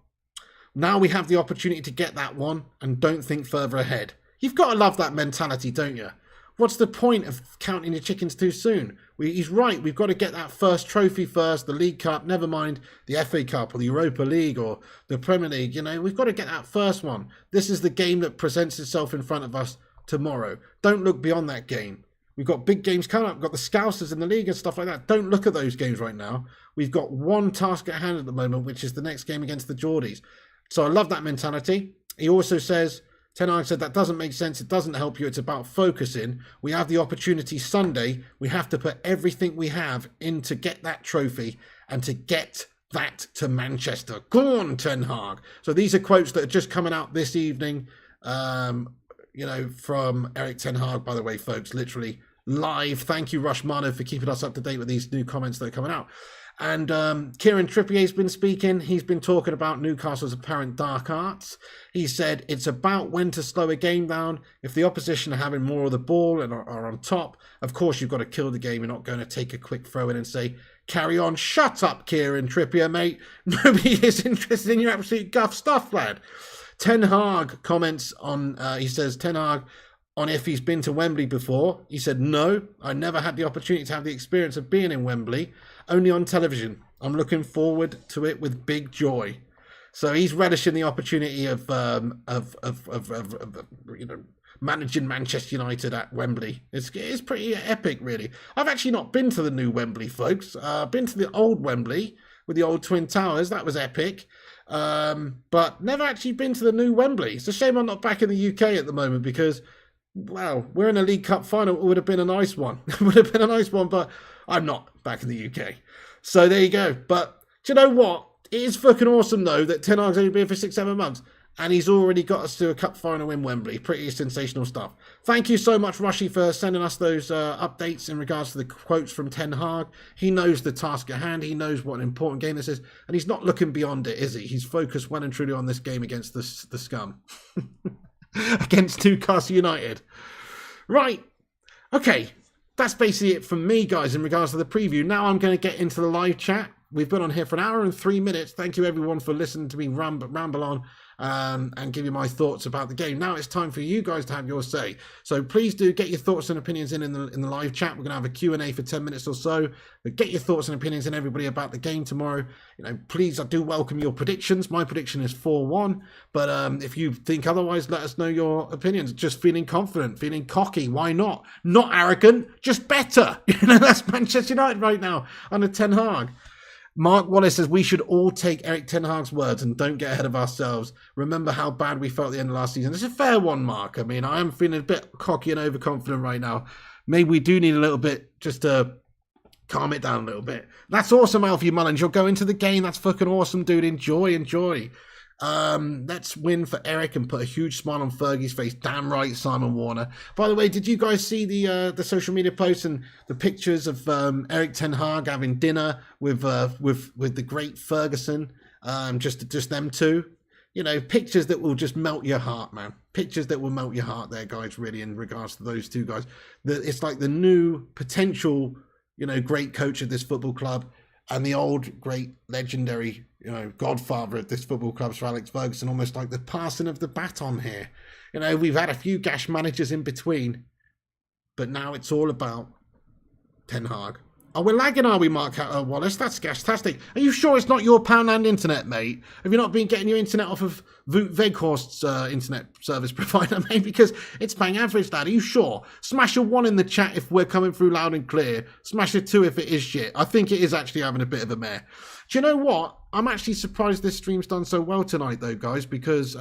Now we have the opportunity to get that one and don't think further ahead. You've got to love that mentality, don't you? What's the point of counting your chickens too soon? He's right. We've got to get that first trophy first, the League Cup, never mind the FA Cup or the Europa League or the Premier League. You know, we've got to get that first one. This is the game that presents itself in front of us tomorrow. Don't look beyond that game. We've got big games coming up. We've got the Scousers in the league and stuff like that. Don't look at those games right now. We've got one task at hand at the moment, which is the next game against the Geordies. So I love that mentality. He also says, Ten Hag said that doesn't make sense. It doesn't help you. It's about focusing. We have the opportunity Sunday. We have to put everything we have in to get that trophy and to get that to Manchester. Go on, Ten Hag. So these are quotes that are just coming out this evening, you know, from Eric Ten Hag, by the way, folks, literally live. Thank you, Rushmano, for keeping us up to date with these new comments that are coming out. And Kieran Trippier's been speaking. He's been talking about Newcastle's apparent dark arts. He said it's about when to slow a game down. If the opposition are having more of the ball and are on top, of course you've got to kill the game. You're not going to take a quick throw in and say, carry on. Shut up, Kieran Trippier, mate. Nobody is interested in your absolute guff stuff, lad. Ten Hag comments on, he says, Ten Hag, on if he's been to Wembley before. He said, no, I never had the opportunity to have the experience of being in Wembley, only on television. I'm looking forward to it with big joy. So he's relishing the opportunity of you know, managing Manchester United at Wembley. It's pretty epic, really. I've actually not been to the new Wembley, folks. I've been to the old Wembley with the old Twin Towers. That was epic. But never actually been to the new Wembley. It's a shame I'm not back in the UK at the moment because, wow, we're in a League Cup final. It would have been a nice one. It would have been a nice one, but I'm not back in the UK. So there you go. But do you know what? It is fucking awesome, though, that Ten Hag's only been for 6-7 months. And he's already got us to a cup final in Wembley. Pretty sensational stuff. Thank you so much, Rushy, for sending us those updates in regards to the quotes from Ten Hag. He knows the task at hand. He knows what an important game this is. And he's not looking beyond it, is he? He's focused well and truly on this game against the scum. Against Newcastle United. Right. Okay. That's basically it from me, guys, in regards to the preview. Now I'm going to get into the live chat. We've been on here for an hour and 3 minutes. Thank you, everyone, for listening to me ramble on and give you my thoughts about the game. Now it's time for you guys to have your say. So please do get your thoughts and opinions in the live chat. We're going to have a Q&A for 10 minutes or so. But get your thoughts and opinions in, everybody, about the game tomorrow. You know, please, I do welcome your predictions. My prediction is 4-1. But if you think otherwise, let us know your opinions. Just feeling confident, feeling cocky. Why not? Not arrogant, just better. You know, that's Manchester United right now under Ten Hag. Mark Wallace says we should all take Eric Ten Hag's words and don't get ahead of ourselves. Remember how bad we felt at the end of last season. It's a fair one, Mark. I mean, I am feeling a bit cocky and overconfident right now. Maybe we do need a little bit just to calm it down a little bit. That's awesome, Alfie Mullins. You'll go into the game. That's fucking awesome, dude. Enjoy. Let's win for Eric and put a huge smile on Fergie's face. Damn right, Simon Warner. By the way, did you guys see the social media posts and the pictures of Eric Ten Hag having dinner with the great Ferguson? Just them two. You know, pictures that will just melt your heart, man. Pictures that will melt your heart there, guys, really, in regards to those two guys. It's like the new potential, you know, great coach of this football club and the old, great, legendary, you know, godfather of this football club, Sir Alex Ferguson, almost like the passing of the baton here. You know, we've had a few gash managers in between, but now it's all about Ten Hag. Oh, we're lagging, are we, Mark Wallace? That's gastastic. Are you sure it's not your Poundland internet, mate? Have you not been getting your internet off of Veghorst's internet service provider, mate? Because it's bang average, that. Are you sure? Smash a 1 in the chat if we're coming through loud and clear. Smash a 2 if it is shit. I think it is actually having a bit of a mare. Do you know what? I'm actually surprised this stream's done so well tonight, though, guys, because,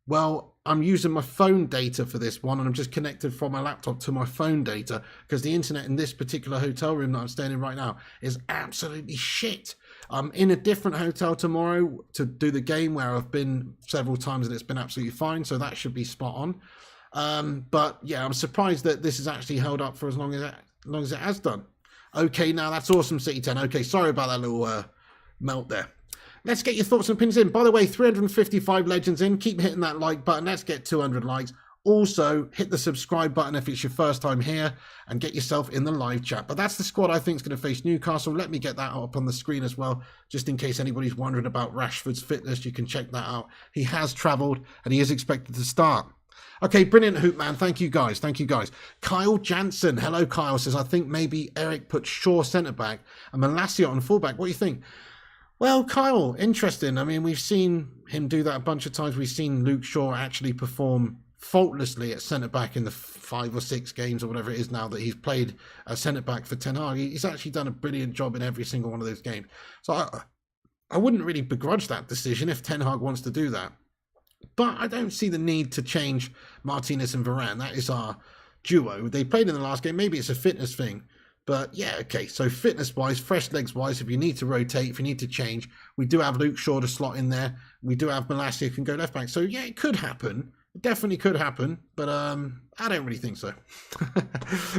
well, I'm using my phone data for this one, and I'm just connected from my laptop to my phone data because the internet in this particular hotel room that I'm staying in right now is absolutely shit. I'm in a different hotel tomorrow to do the game where I've been several times and it's been absolutely fine, so that should be spot on. But yeah, I'm surprised that this has actually held up for as long as it has done. Okay, now that's awesome, City 10. Okay, sorry about that little melt there. Let's get your thoughts and opinions in. By the way, 355 legends in. Keep hitting that like button. Let's get 200 likes. Also, hit the subscribe button if it's your first time here and get yourself in the live chat. But that's the squad I think is going to face Newcastle. Let me get that up on the screen as well, just in case anybody's wondering about Rashford's fitness. You can check that out. He has travelled and he is expected to start. Okay, brilliant, Hoop Man. Thank you, guys. Thank you, guys. Kyle Jansen. Hello, Kyle. Says, I think maybe Eric put Shaw centre-back and Malacia on full-back. What do you think? Well, Kyle, interesting. I mean, we've seen him do that a bunch of times. We've seen Luke Shaw actually perform faultlessly at centre-back in the 5 or 6 games or whatever it is now that he's played as centre-back for Ten Hag. He's actually done a brilliant job in every single one of those games. So I wouldn't really begrudge that decision if Ten Hag wants to do that. But I don't see the need to change Martinez and Varane. That is our duo. They played in the last game. Maybe it's a fitness thing. But yeah, okay, so fitness-wise, fresh legs-wise, if you need to rotate, if you need to change, we do have Luke Shaw to slot in there. We do have Malacia who can go left-back. So yeah, it could happen. It definitely could happen, but I don't really think so.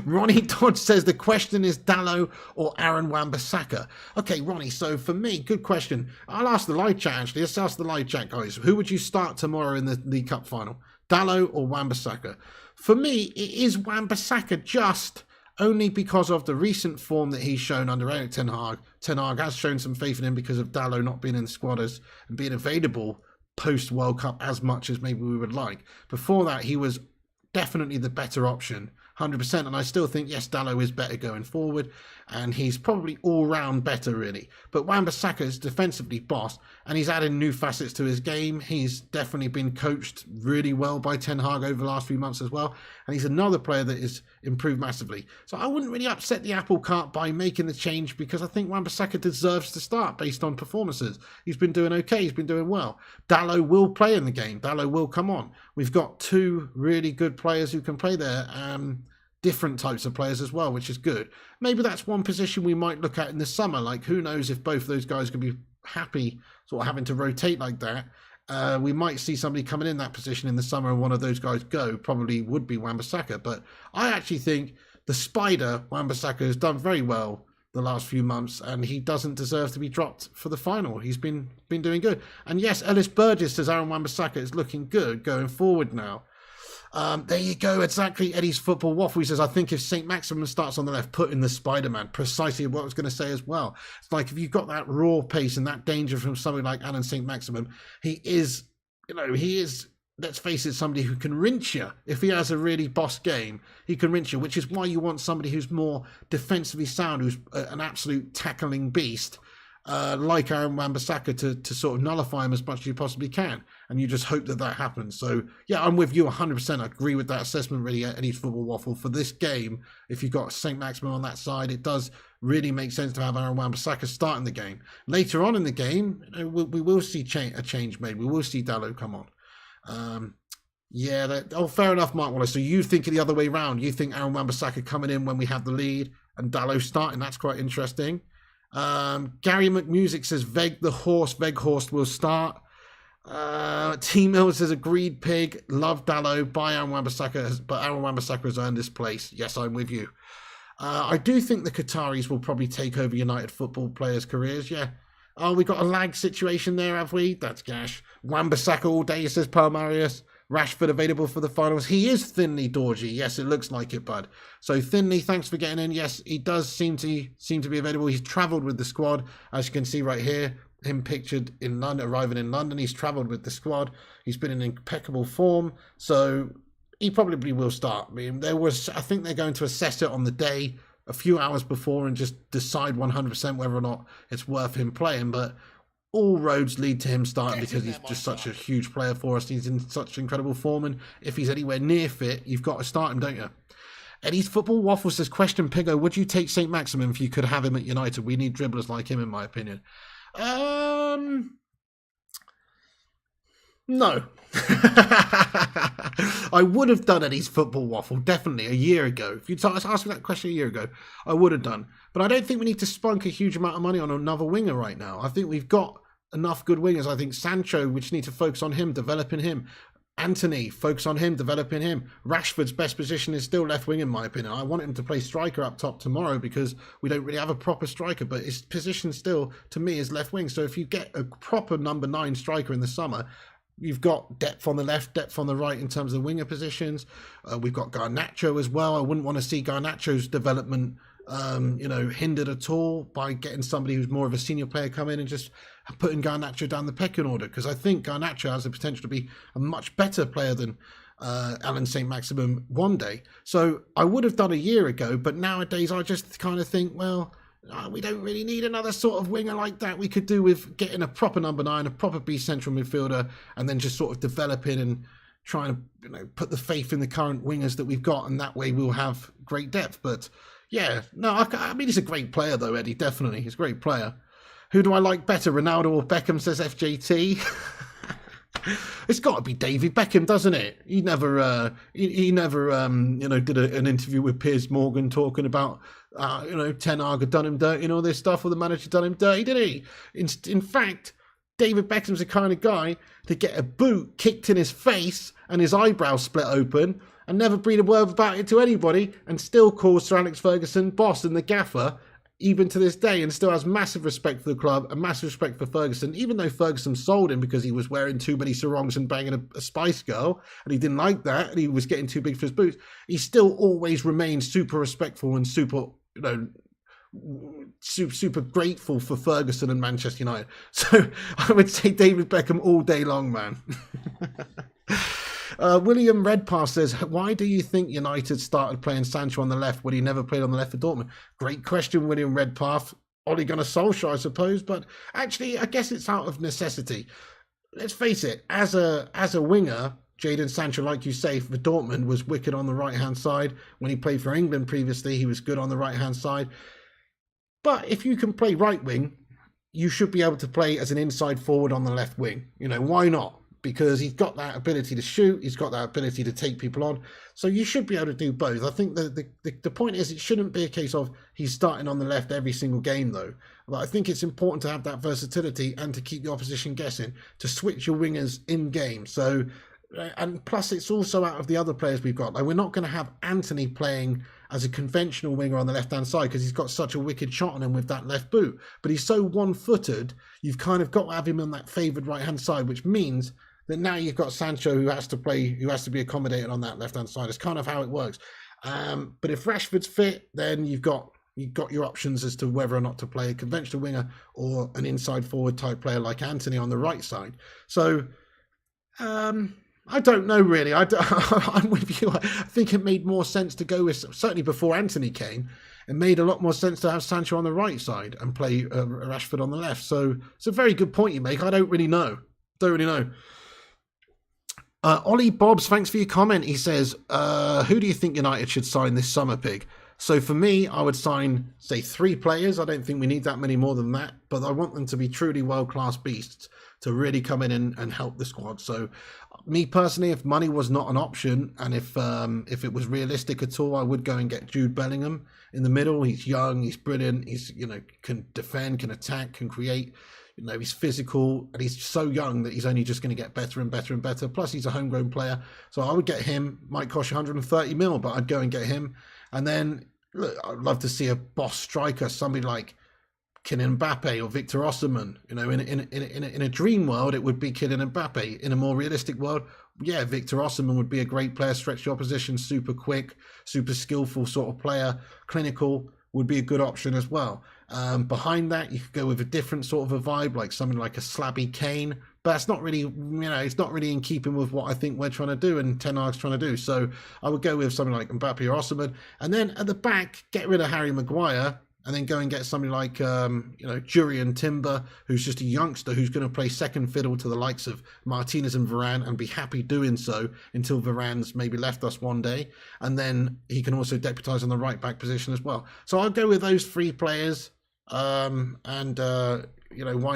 Ronnie Dodge says the question is Dalot or Aaron Wan-Bissaka. Okay, Ronnie, so for me, good question. I'll ask the live chat, actually. Let's ask the live chat, guys. Who would you start tomorrow in the League Cup final? Dalot or Wan-Bissaka? For me, it is Wan-Bissaka, just only because of the recent form that he's shown under Eric Ten Hag. Ten Hag has shown some faith in him because of Dalot not being in the squad and being available post-World Cup as much as maybe we would like. Before that, he was definitely the better option, 100%. And I still think, yes, Dalot is better going forward, and he's probably all-round better, really. But Wan-Bissaka is defensively boss, and he's added new facets to his game. He's definitely been coached really well by Ten Hag over the last few months as well, and he's another player that is improved massively. So I wouldn't really upset the apple cart by making the change, because I think Wan-Bissaka deserves to start based on performances. He's been doing okay. He's been doing well. Dalot will play in the game. Dalot will come on. We've got 2 really good players who can play there. Different types of players as well, which is good. Maybe that's one position we might look at in the summer. Like, who knows if both of those guys can be happy sort of having to rotate like that. We might see somebody coming in that position in the summer and one of those guys go. Probably would be Wan-Bissaka. But I actually think the spider, Wan-Bissaka, has done very well the last few months, and he doesn't deserve to be dropped for the final. He's been doing good. And yes, Ellis Burgess says Aaron Wan-Bissaka is looking good going forward now. There you go, exactly. Eddie's Football Waffle, he says, I think if St. Maximin starts on the left, put in the Spider-Man. Precisely what I was going to say as well. It's like, if you've got that raw pace and that danger from somebody like Alan St. Maximin, he is, let's face it, somebody who can rinse you. If he has a really boss game, he can rinse you, which is why you want somebody who's more defensively sound, who's an absolute tackling beast, like Aaron Wan-Bissaka, to sort of nullify him as much as you possibly can. And you just hope that that happens. So, yeah, I'm with you 100%. I agree with that assessment, really, at Eddie's Football Waffle. For this game, if you've got St. Maximin on that side, it does really make sense to have Aaron Wan-Bissaka starting the game. Later on in the game, we will see a change made. We will see Dalot come on. Fair enough, Mark Wallace. So you think the other way round. You think Aaron Wan-Bissaka coming in when we have the lead and Dalot starting. That's quite interesting. Gary McMusic says Veghorst will start. T Mills says agreed pig, love Dalot, buy Aaron Wan-Bissaka, but Aaron Wan-Bissaka has earned his place. Yes, I'm with you. I do think the Qataris will probably take over United football players' careers. Yeah. Oh, we got a lag situation there, have we? That's gash. Wan-Bissaka all day, says Palmarius. Rashford available for the finals. He is thinly Dorji. Yes, it looks like it, bud. So thinly, thanks for getting in. Yes, he does seem to be available. He's travelled with the squad, as you can see right here. him pictured in London, arriving in London. He's travelled with the squad. He's been in impeccable form, so he probably will start. I mean, I think they're going to assess it on the day, a few hours before, and just decide 100% whether or not it's worth him playing. But all roads lead to him starting because he's just such a huge player for us. He's in such incredible form, and if he's anywhere near fit, you've got to start him, don't you? Eddie's Football Waffle says, question, Pigo, would you take St. Maximin if you could have him at United? We need dribblers like him, in my opinion. No. I would have done Eddie's Football Waffle, definitely, a year ago. If you'd asked me that question a year ago, I would have done. But I don't think we need to spunk a huge amount of money on another winger right now. I think we've got enough good wingers. I think Sancho, we just need to focus on him, developing him. Anthony, focus on him, developing him. Rashford's best position is still left wing, in my opinion. I want him to play striker up top tomorrow because we don't really have a proper striker, but his position still, to me, is left wing. So if you get a proper number 9 striker in the summer, you've got depth on the left, depth on the right in terms of winger positions. We've got Garnacho as well. I wouldn't want to see Garnacho's development hindered at all by getting somebody who's more of a senior player come in and just putting Garnacho down the pecking order, because I think Garnacho has the potential to be a much better player than Alan St. Maximin one day. So I would have done a year ago, but nowadays I just kind of think, well, we don't really need another sort of winger like that. We could do with getting a proper number 9, a proper B central midfielder, and then just sort of developing and trying to put the faith in the current wingers that we've got, and that way we'll have great depth. But yeah, no, I mean, he's a great player though, Eddie, definitely. He's a great player. Who do I like better, Ronaldo or Beckham, says FJT. It's got to be David Beckham, doesn't it? He never did an interview with Piers Morgan talking about, Ten Hag had done him dirty and all this stuff, or the manager done him dirty, did he? In fact, David Beckham's the kind of guy to get a boot kicked in his face and his eyebrows split open and never breathe a word about it to anybody, and still calls Sir Alex Ferguson boss and the gaffer, even to this day, and still has massive respect for the club and massive respect for Ferguson, even though Ferguson sold him because he was wearing too many sarongs and banging a Spice Girl, and he didn't like that, and he was getting too big for his boots. He still always remains super respectful and super grateful for Ferguson and Manchester United. So I would say David Beckham all day long, man. William Redpath says, why do you think United started playing Sancho on the left when he never played on the left for Dortmund? Great question, William Redpath. Ole Gunnar Solskjaer, I suppose, but actually I guess it's out of necessity. Let's face it, as a winger, Jadon Sancho, like you say, for Dortmund was wicked on the right-hand side. When he played for England previously, he was good on the right-hand side. But if you can play right wing, you should be able to play as an inside forward on the left wing. Why not? Because he's got that ability to shoot, he's got that ability to take people on, so you should be able to do both. I think the point is, it shouldn't be a case of he's starting on the left every single game though. But I think it's important to have that versatility and to keep the opposition guessing, to switch your wingers in game. So, and plus it's also out of the other players we've got. Like, we're not going to have Anthony playing as a conventional winger on the left-hand side because he's got such a wicked shot on him with that left boot. But he's so one-footed, you've kind of got to have him on that favoured right-hand side, which means that now you've got Sancho who has to be accommodated on that left-hand side. It's kind of how it works. But if Rashford's fit, then you've got your options as to whether or not to play a conventional winger or an inside forward type player like Anthony on the right side. So I don't know really. I'm with you. I think it made more sense to go with, certainly before Anthony came, it made a lot more sense to have Sancho on the right side and play Rashford on the left. So it's a very good point you make. I don't really know. Ollie Bobbs, thanks for your comment. He says, who do you think United should sign this summer, Pig? So for me, I would sign, say, 3 players. I don't think we need that many more than that, but I want them to be truly world-class beasts to really come in and help the squad. So me personally, if money was not an option and if it was realistic at all, I would go and get Jude Bellingham in the middle. He's young, he's brilliant, he's can defend, can attack, can create. He's physical, and he's so young that he's only just going to get better and better and better. Plus, he's a homegrown player. So I would get him. Might cost you 130 mil, but I'd go and get him. And then, look, I'd love to see a boss striker, somebody like Kylian Mbappe or Victor Osimhen. In a dream world, it would be Kylian Mbappe. In a more realistic world, yeah, Victor Osimhen would be a great player, stretch the opposition, super quick, super skillful sort of player, clinical, would be a good option as well. Behind that, you could go with a different sort of a vibe, like something like a slabby Kane. But it's not really, it's not really in keeping with what I think we're trying to do and Ten Hag's trying to do. So I would go with something like Mbappe or Osimhen. And then at the back, get rid of Harry Maguire and then go and get somebody like, Jurriën Timber, who's just a youngster who's going to play second fiddle to the likes of Martinez and Varane and be happy doing so until Varane's maybe left us one day. And then he can also deputise on the right back position as well. So I'll go with those three players. Why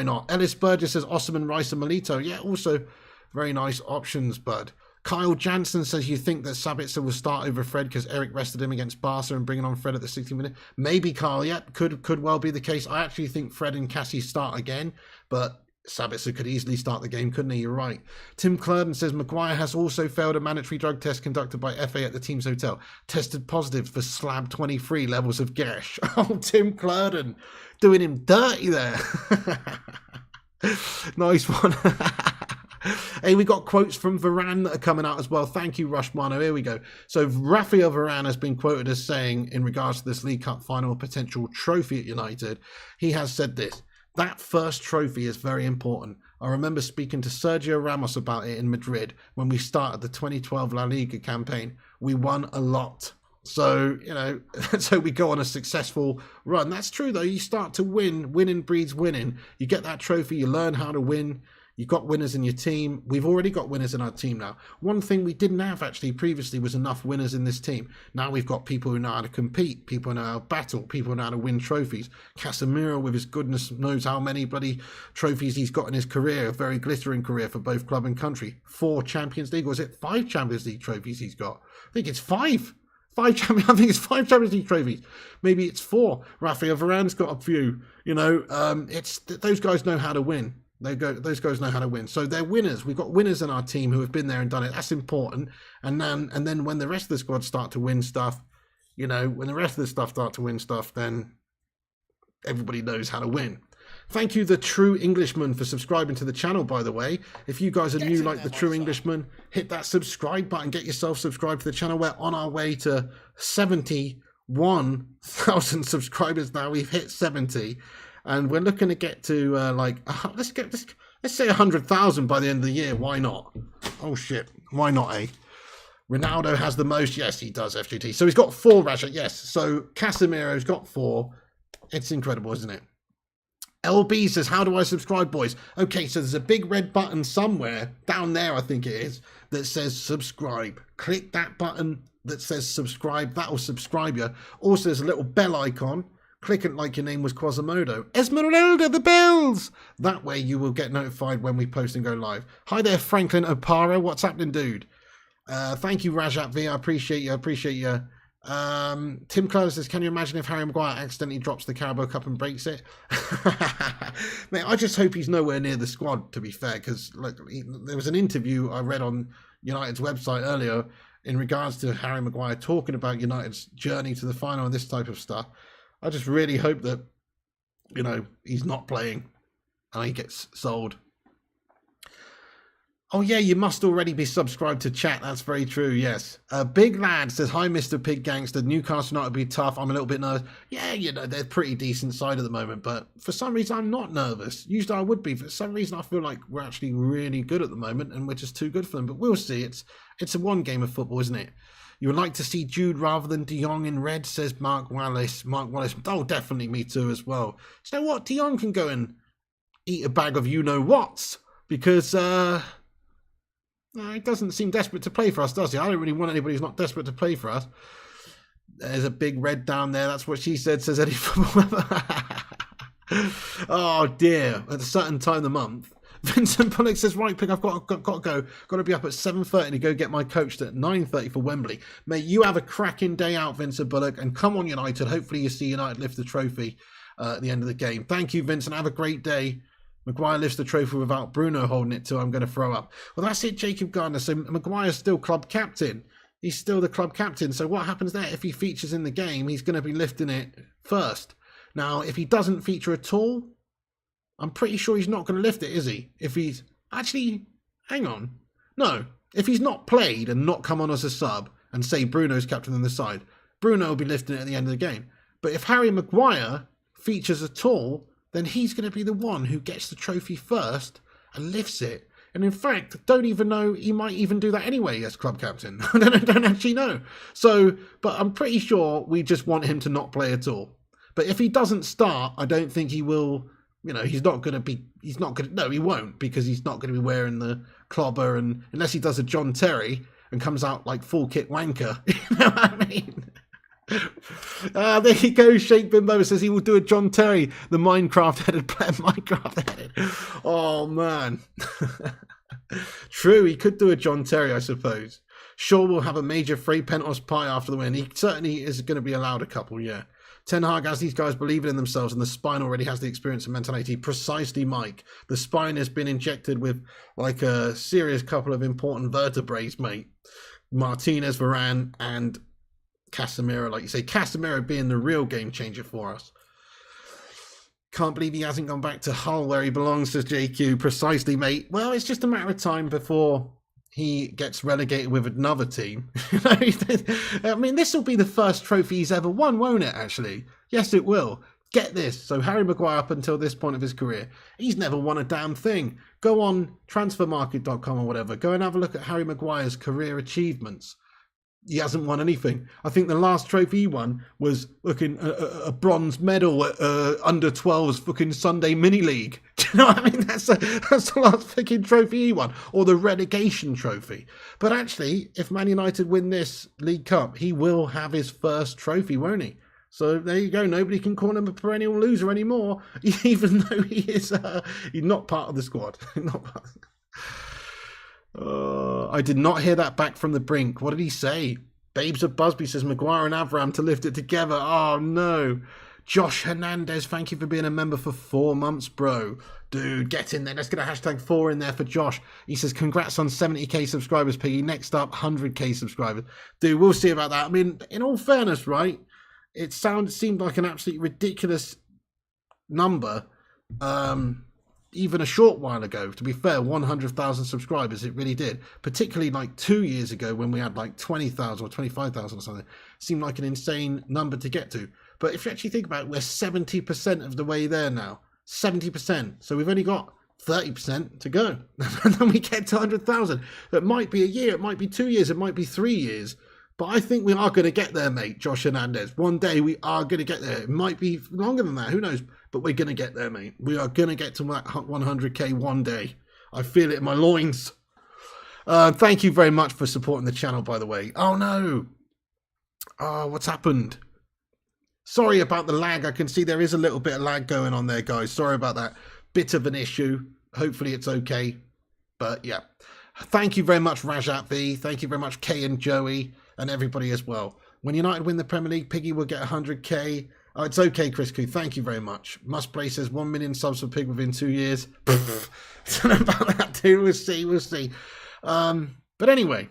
not? Ellis Burgess says Osimhen, Rice and Milito. Yeah, also very nice options, bud. Kyle Jansen says you think that Sabitzer will start over Fred because Eric rested him against Barca and bringing on Fred at the 60th minute. Maybe, Kyle. Yeah, could well be the case. I actually think Fred and Cassie start again, but Sabitzer could easily start the game, couldn't he? You're right. Tim Clurden says Maguire has also failed a mandatory drug test conducted by FA at the team's hotel. Tested positive for slab 23 levels of gash. Oh, Tim Clurden doing him dirty there. Nice one. Hey, we got quotes from Varane that are coming out as well. Thank you, Rushmano. Here we go. So Rafael Varane has been quoted as saying, in regards to this League Cup final potential trophy at United, he has said this: that first trophy is very important. I remember speaking to Sergio Ramos about it in Madrid when we started the 2012 La Liga campaign. We won a lot. So, so we go on a successful run. That's true, though. You start to win. Winning breeds winning. You get that trophy. You learn how to win. You've got winners in your team. We've already got winners in our team now. One thing we didn't have actually previously was enough winners in this team. Now we've got people who know how to compete, people who know how to battle, people who know how to win trophies. Casemiro, with his goodness knows how many bloody trophies he's got in his career, a very glittering career for both club and country. 4 Champions League, or is it 5 Champions League trophies he's got? I think it's 5. I think it's 5 Champions League trophies. Maybe it's 4. Rafael Varane's got a few. It's those guys know how to win. Those guys know how to win. So they're winners. We've got winners in our team who have been there and done it. That's important. And then when the rest of the squad start to win stuff, when the rest of the stuff start to win stuff, then everybody knows how to win. Thank you, the True Englishman, for subscribing to the channel, by the way. If you guys are new like the True Englishman, hit that subscribe button. Get yourself subscribed to the channel. We're on our way to 71,000 subscribers now. We've hit 70. And we're looking to get to let's say 100,000 by the end of the year. Why not? Oh shit, why not? Ronaldo has the most. Yes, he does. FGT. So he's got 4, Rashford. Yes. So Casemiro's got 4. It's incredible, isn't it? LB says, "How do I subscribe, boys?" Okay, so there's a big red button somewhere down there, I think it is, that says subscribe. Click that button that says subscribe. That will subscribe you. Also, there's a little bell icon. Click it like your name was Quasimodo. Esmeralda, the bells! That way you will get notified when we post and go live. Hi there, Franklin Opara. What's happening, dude? Thank you, Rajat V. I appreciate you. Tim Close says, can you imagine if Harry Maguire accidentally drops the Carabao Cup and breaks it? Mate, I just hope he's nowhere near the squad, to be fair, because there was an interview I read on United's website earlier in regards to Harry Maguire talking about United's journey to the final and this type of stuff. I just really hope that, he's not playing and he gets sold. Oh, yeah, you must already be subscribed to chat. That's very true, yes. Big Lad says, hi, Mr. Pig Gangster. Newcastle United will be tough. I'm a little bit nervous. Yeah, they're pretty decent side at the moment, but for some reason, I'm not nervous. Usually I would be. For some reason, I feel like we're actually really good at the moment and we're just too good for them. But we'll see. It's a one game of football, isn't it? You would like to see Jude rather than De Jong in red, says Mark Wallace. Oh, definitely me too as well. Do you know what? De Jong can go and eat a bag of you-know-whats because he doesn't seem desperate to play for us, does he? I don't really want anybody who's not desperate to play for us. There's a big red down there. That's what she said, says Eddie Football. Oh, dear. At a certain time of the month. Vincent Bullock says, right, Pig, I've got to go. Got to be up at 7:30 to go get my coach at 9:30 for Wembley. Mate, you have a cracking day out, Vincent Bullock, and come on, United. Hopefully you see United lift the trophy at the end of the game. Thank you, Vincent. Have a great day. Maguire lifts the trophy without Bruno holding it too. I'm going to throw up. Well, that's it, Jacob Gardner. So Maguire's still club captain. He's still the club captain. So what happens there? If he features in the game, he's going to be lifting it first. Now, if he doesn't feature at all, I'm pretty sure he's not going to lift it, is he? If he's... Actually, hang on. No. If he's not played and not come on as a sub and say Bruno's captain on the side, Bruno will be lifting it at the end of the game. But if Harry Maguire features at all, then he's going to be the one who gets the trophy first and lifts it. And in fact, don't even know, he might even do that anyway as club captain. I don't actually know. So, but I'm pretty sure we just want him to not play at all. But if he doesn't start, I don't think he will, you know, no, he won't, because he's not going to be wearing the clobber, and unless he does a John Terry and comes out like full kit wanker. You know what I mean? There you go. Shake Bimbo says he will do a John Terry, the Minecraft-headed player. Minecraft-headed. Oh, man. True, he could do a John Terry, I suppose. Shaw will have a major free pentos pie after the win. He certainly is going to be allowed a couple, yeah. Ten Hag has these guys believing in themselves, and the spine already has the experience and mentality. Precisely, Mike. The spine has been injected with like a serious couple of important vertebrae, mate. Martinez, Varane, and Casemiro, like you say. Casemiro being the real game changer for us. Can't believe he hasn't gone back to Hull where he belongs, says JQ. Precisely, mate. Well, it's just a matter of time before he gets relegated with another team. I mean, this will be the first trophy he's ever won, won't it, actually? Yes, it will. Get this. So Harry Maguire, up until this point of his career, he's never won a damn thing. Go on transfermarket.com or whatever. Go and have a look at Harry Maguire's career achievements. He hasn't won anything. I think the last trophy he won was fucking a bronze medal at under 12's fucking Sunday mini league. Do you know what I mean? That's the last fucking trophy he won, or the relegation trophy. But actually, if Man United win this League Cup, he will have his first trophy, won't he? So there you go. Nobody can call him a perennial loser anymore, even though he is he's not part of the squad. Not part of the... I did not hear that back from the brink. What did he say? Babes of Busby says Maguire and Avram to lift it together. Oh no. Josh Hernandez, thank you for being a member for 4 months, bro. Dude, get in there. Let's get a #4 in there for Josh. He says, congrats on 70k subscribers, Piggy. Next up, 100k subscribers. Dude, we'll see about that. I mean, in all fairness, right? It seemed like an absolutely ridiculous number. Even a short while ago, to be fair, 100,000 subscribers, it really did. Particularly like 2 years ago when we had like 20,000 or 25,000 or something. It seemed like an insane number to get to. But if you actually think about it, we're 70% of the way there now. 70%. So we've only got 30% to go. And then we get to 100,000. It might be a year, it might be 2 years, it might be 3 years. But I think we are going to get there, mate, Josh Hernandez. One day we are going to get there. It might be longer than that, who knows? But we're going to get there, mate. We are going to get to that 100k one day. I feel it in my loins. Thank you very much for supporting the channel, by the way. Oh, no. Oh, what's happened? Sorry about the lag. I can see there is a little bit of lag going on there, guys. Sorry about that. Bit of an issue. Hopefully it's okay. But, yeah. Thank you very much, Rajat V. Thank you very much, Kay and Joey, and everybody as well. When United win the Premier League, Piggy will get 100k. Oh, it's okay, Chris Koo. Thank you very much. Must Play says 1 million subs for Pig within 2 years. Don't know about that, too. We'll see. We'll see. But anyway,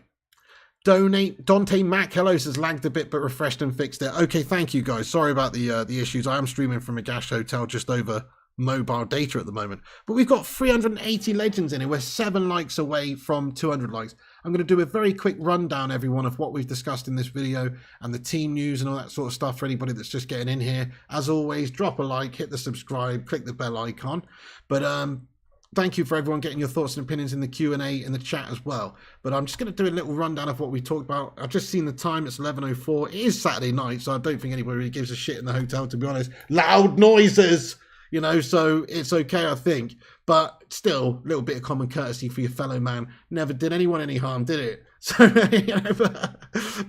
Dante Mac, hello, says lagged a bit but refreshed and fixed it. Okay, thank you, guys. Sorry about the issues. I am streaming from a Gash hotel just over mobile data at the moment. But we've got 380 legends in it. We're 7 likes away from 200 likes. I'm going to do a very quick rundown, everyone, of what we've discussed in this video and the team news and all that sort of stuff for anybody that's just getting in here. As always, drop a like, hit the subscribe, click the bell icon. But thank you for everyone getting your thoughts and opinions in the Q&A in the chat as well. But I'm just going to do a little rundown of what we talked about. I've just seen the time. It's 11:04. It is Saturday night, so I don't think anybody really gives a shit in the hotel, to be honest. Loud noises! You know, so it's okay, I think. But still, a little bit of common courtesy for your fellow man. Never did anyone any harm, did it? So, you know,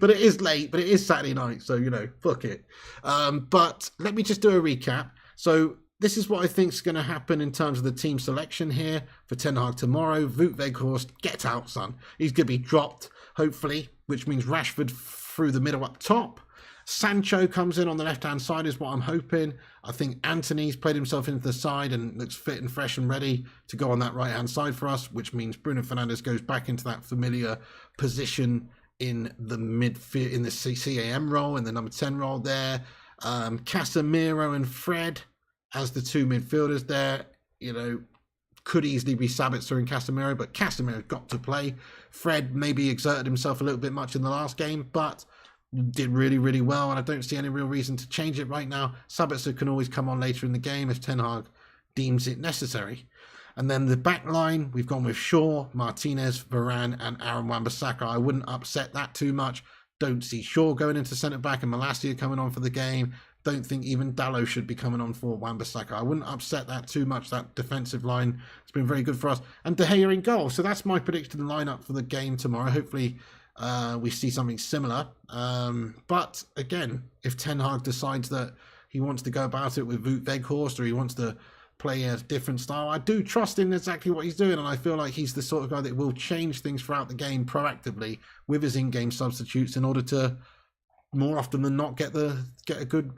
but it is late, but it is Saturday night, so, you know, fuck it. But let me just do a recap. So this is what I think is going to happen in terms of the team selection here for Ten Hag tomorrow. Wout Weghorst, get out, son. He's going to be dropped, hopefully, which means Rashford through the middle up top. Sancho comes in on the left-hand side is what I'm hoping. I think Anthony's played himself into the side and looks fit and fresh and ready to go on that right-hand side for us, which means Bruno Fernandes goes back into that familiar position in the midfield, in the CAM role, in the number 10 role there. Casemiro and Fred as the 2 midfielders there. You know, could easily be Sabitzer and Casemiro, but Casemiro got to play. Fred maybe exerted himself a little bit much in the last game, but did really, really well, and I don't see any real reason to change it right now. Sabitzer can always come on later in the game if Ten Hag deems it necessary. And then the back line, we've gone with Shaw, Martinez, Varane, and Aaron Wan-Bissaka. I wouldn't upset that too much. Don't see Shaw going into centre-back and Malacia coming on for the game. Don't think even Dalot should be coming on for Wan-Bissaka. I wouldn't upset that too much. That defensive line has been very good for us. And De Gea in goal. So that's my predicted lineup for the game tomorrow. Hopefully we see something similar. But again, if Ten Hag decides that he wants to go about it with Wout Weghorst, or he wants to play a different style, I do trust in exactly what he's doing, and I feel like he's the sort of guy that will change things throughout the game proactively with his in-game substitutes in order to more often than not get a good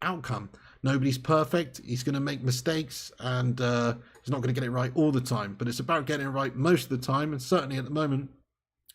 outcome. Nobody's perfect. He's going to make mistakes, and he's not going to get it right all the time, but it's about getting it right most of the time. And certainly at the moment,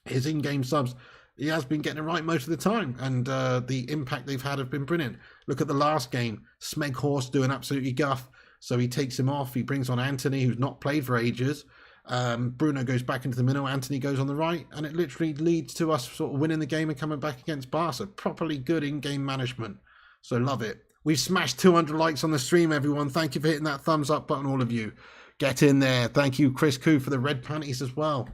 his in-game subs, he has been getting it right most of the time, and the impact they've had have been brilliant. Look at the last game, Smeghorst doing absolutely guff, so he takes him off. He brings on Anthony, who's not played for ages. Bruno goes back into the middle, Anthony goes on the right, and it literally leads to us sort of winning the game and coming back against Barca. Properly good in-game management, so love it. We've smashed 200 likes on the stream, everyone. Thank you for hitting that thumbs up button, all of you. Get in there. Thank you, Chris Koo, for the red panties as well.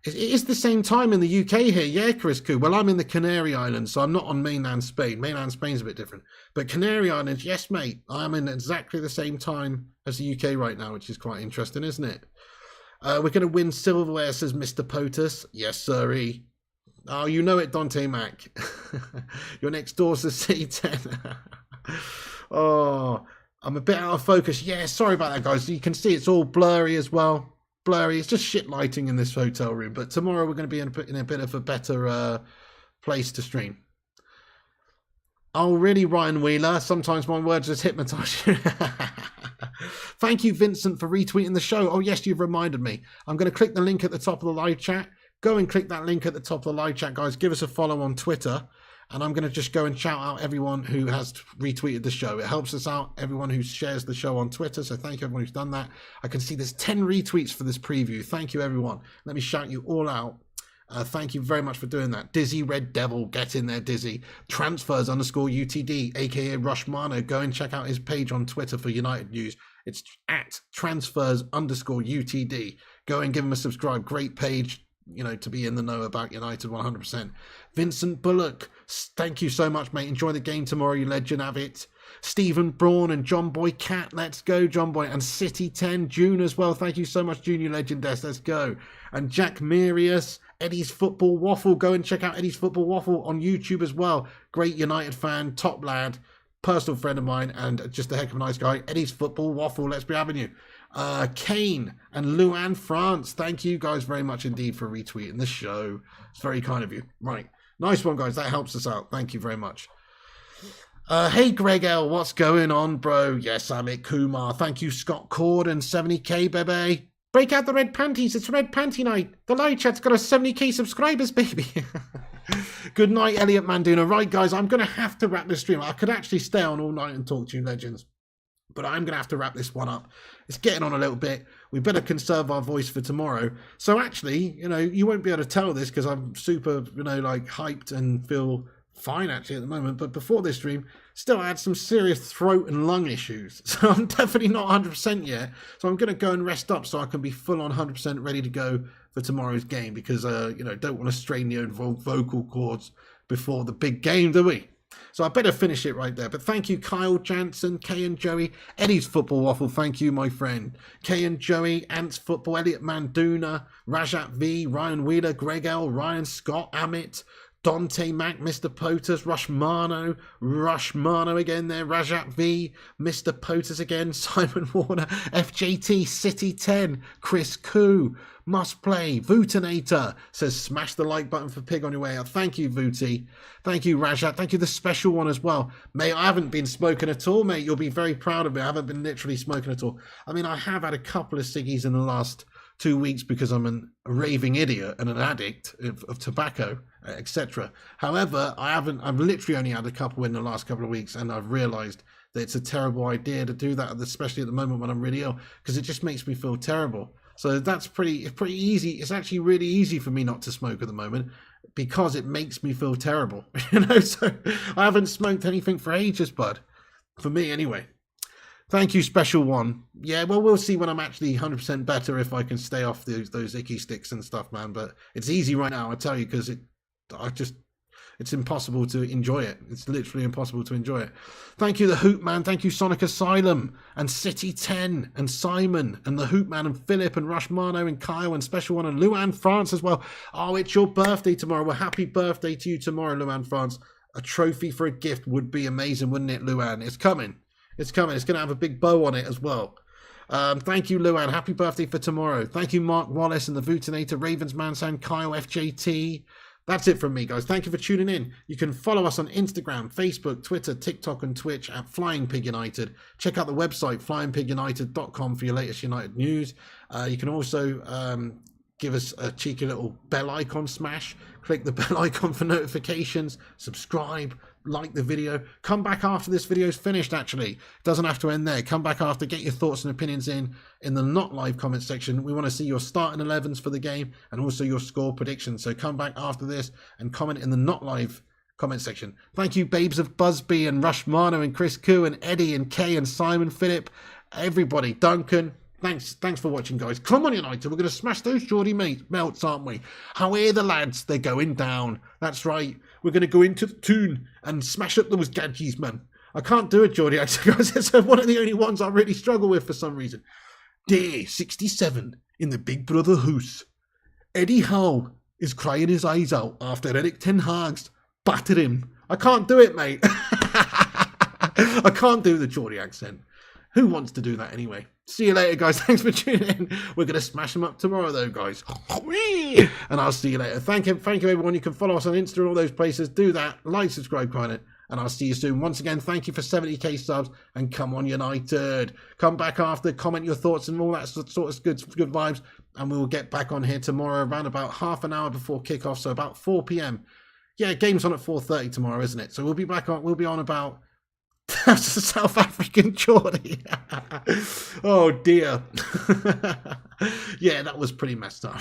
It is the same time in the UK here. Yeah, Chris Koo. Well, I'm in the Canary Islands, so I'm not on mainland Spain. Mainland Spain's a bit different. But Canary Islands, yes, mate. I'm in exactly the same time as the UK right now, which is quite interesting, isn't it? We're going to win silverware, says Mr. POTUS. Yes, sirree. Oh, you know it, Dante Mac. Your next door says City 10. Oh, I'm a bit out of focus. Yeah, sorry about that, guys. You can see it's all blurry as well. Blurry. It's just shit lighting in this hotel room. But tomorrow we're going to be in a bit of a better place to stream. Oh, really, Ryan Wheeler? Sometimes my words just hypnotise you. Thank you, Vincent, for retweeting the show. Oh, yes, you've reminded me. I'm going to click the link at the top of the live chat. Go and click that link at the top of the live chat, guys. Give us a follow on Twitter. And I'm going to just go and shout out everyone who has retweeted the show. It helps us out, everyone who shares the show on Twitter. So thank you, everyone who's done that. I can see there's 10 retweets for this preview. Thank you, everyone. Let me shout you all out. Thank you very much for doing that. Dizzy Red Devil, get in there, Dizzy. Transfers _ UTD, aka Rushmano. Go and check out his page on Twitter for United news. It's at transfers _ UTD. Go and give him a subscribe. Great page, you know, to be in the know about United 100%. Vincent Bullock, thank you so much, mate. Enjoy the game tomorrow, you legend. Have it. Stephen Braun and John Boy Cat, let's go, John Boy. And City 10 June as well. Thank you so much, Junior Legend Des. Let's go. And Jack Mirius, Eddie's Football Waffle. Go and check out Eddie's Football Waffle on YouTube as well. Great United fan, top lad, personal friend of mine, and just a heck of a nice guy. Eddie's Football Waffle, let's be having you. Kane and Luan France, thank you guys very much indeed for retweeting the show. It's very kind of you. Right, nice one, guys. That helps us out. Thank you very much. Hey, Greg L, what's going on, bro? Yes, Amit Kumar. Thank you, Scott Corden. 70k, baby. Break out the red panties. It's red panty night. The live chat's got a 70k subscribers, baby. Good night, Elliot Manduna. Right, guys, I'm going to have to wrap this stream. I could actually stay on all night and talk to you legends, but I'm going to have to wrap this one up. It's getting on a little bit. We better conserve our voice for tomorrow. So actually, you know, you won't be able to tell this because I'm super, you know, like hyped and feel fine actually at the moment. But before this stream, still I had some serious throat and lung issues. So I'm definitely not 100% yet. So I'm going to go and rest up so I can be full on 100% ready to go for tomorrow's game because, you know, don't want to strain your own vocal cords before the big game, do we? So I better finish it right there. But thank you, Kyle Jansen, Kay and Joey, Eddie's Football Waffle. Thank you, my friend. Kay and Joey, Ants Football, Elliot Manduna, Rajat V, Ryan Wheeler, Greg L, Ryan Scott, Amit, Dante Mac, Mr. POTUS, Rushmano again there, Rajat V, Mr. POTUS again, Simon Warner, FJT, City 10, Chris Koo, Must Play, Vootinator says smash the like button for Pig on your way out. Thank you, Vooty. Thank you, Rajat. Thank you, the special one as well. Mate, I haven't been smoking at all, mate. You'll be very proud of me. I haven't been literally smoking at all. I mean, I have had a couple of ciggies in the last 2 weeks because I'm a raving idiot and an addict of tobacco, etc. However, I've literally only had a couple in the last couple of weeks, and I've realized that it's a terrible idea to do that, especially at the moment when I'm really ill, because it just makes me feel terrible. So that's pretty easy. It's actually really easy for me not to smoke at the moment. because it makes me feel terrible. You know, so I haven't smoked anything for ages, bud. For me, anyway. Thank you, Special One. Yeah, well, we'll see when I'm actually 100% better if I can stay off those icky sticks and stuff, man. But it's easy right now, I tell you, because it's impossible to enjoy it. It's literally impossible to enjoy it. Thank you, the Hoop Man. Thank you, Sonic Asylum and City 10 and Simon and the Hoop Man and Philip and Rushmano and Kyle and Special One and Luan France as well. Oh, it's your birthday tomorrow. Well, happy birthday to you tomorrow, Luan France. A trophy for a gift would be amazing, wouldn't it, Luan? It's coming. It's coming. It's going to have a big bow on it as well. Thank you, Luan. Happy birthday for tomorrow. Thank you, Mark Wallace and the Vootinator, Ravens Mansan, Kyle FJT. That's it from me, guys. Thank you for tuning in. You can follow us on Instagram, Facebook, Twitter, TikTok, and Twitch at Flying Pig United. Check out the website, flyingpigunited.com, for your latest United news. You can also give us a cheeky little bell icon smash. Click the bell icon for notifications. Subscribe. Like the video. Come back after this video is finished, actually. It doesn't have to end there. Come back after. Get your thoughts and opinions in the not live comment section. We want to see your starting 11s for the game and also your score predictions. So come back after this and comment in the not live comment section. Thank you, Babes of Busby and Rushmano and Chris Koo and Eddie and Kay and Simon Phillip. Everybody. Duncan. Thanks for watching, guys. Come on, United. We're going to smash those Geordie melts, aren't we? How are the lads? They're going down. That's right. We're going to go into the tune and smash up those gadgets, man. I can't do it, Geordie, actually, guys. It's one of the only ones I really struggle with for some reason. Day 67 in the Big Brother house. Eddie Howe is crying his eyes out after Eric Ten Hag's battered him. I can't do it, mate. I can't do the Geordie accent. Who wants to do that anyway? See you later, guys. Thanks for tuning in. We're going to smash them up tomorrow, though, guys. And I'll see you later. Thank you, everyone. You can follow us on Insta and all those places. Do that. Like, subscribe, comment, and I'll see you soon. Once again, thank you for 70k subs, and come on, United. Come back after, comment your thoughts and all that sort of good vibes, and we will get back on here tomorrow around about half an hour before kickoff, so about 4 p.m. Yeah, game's on at 4:30 tomorrow, isn't it? So we'll be back on. We'll be on about. That's a South African Geordie. Oh dear. Yeah, that was pretty messed up.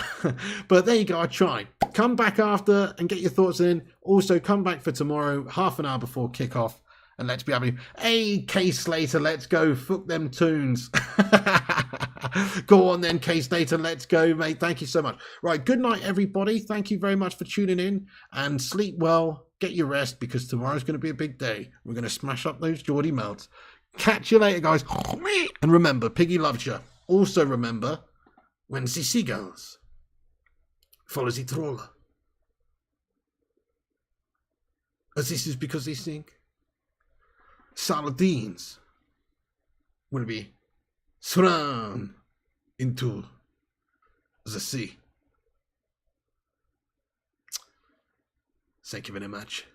But there you go, I tried. Come back after and get your thoughts in. Also, come back for tomorrow, half an hour before kickoff. And let's be having, hey, K Slater, let's go. Fuck them tunes. Go on then, K Slater, let's go, mate. Thank you so much. Right, good night, everybody. Thank you very much for tuning in. And sleep well. Get your rest, because tomorrow's going to be a big day. We're going to smash up those Geordie melts. Catch you later, guys. And remember, Piggy loves you. Also remember, when the seagulls follow the trawler, as this is because they think sardines will be thrown into the sea. Thank you very much.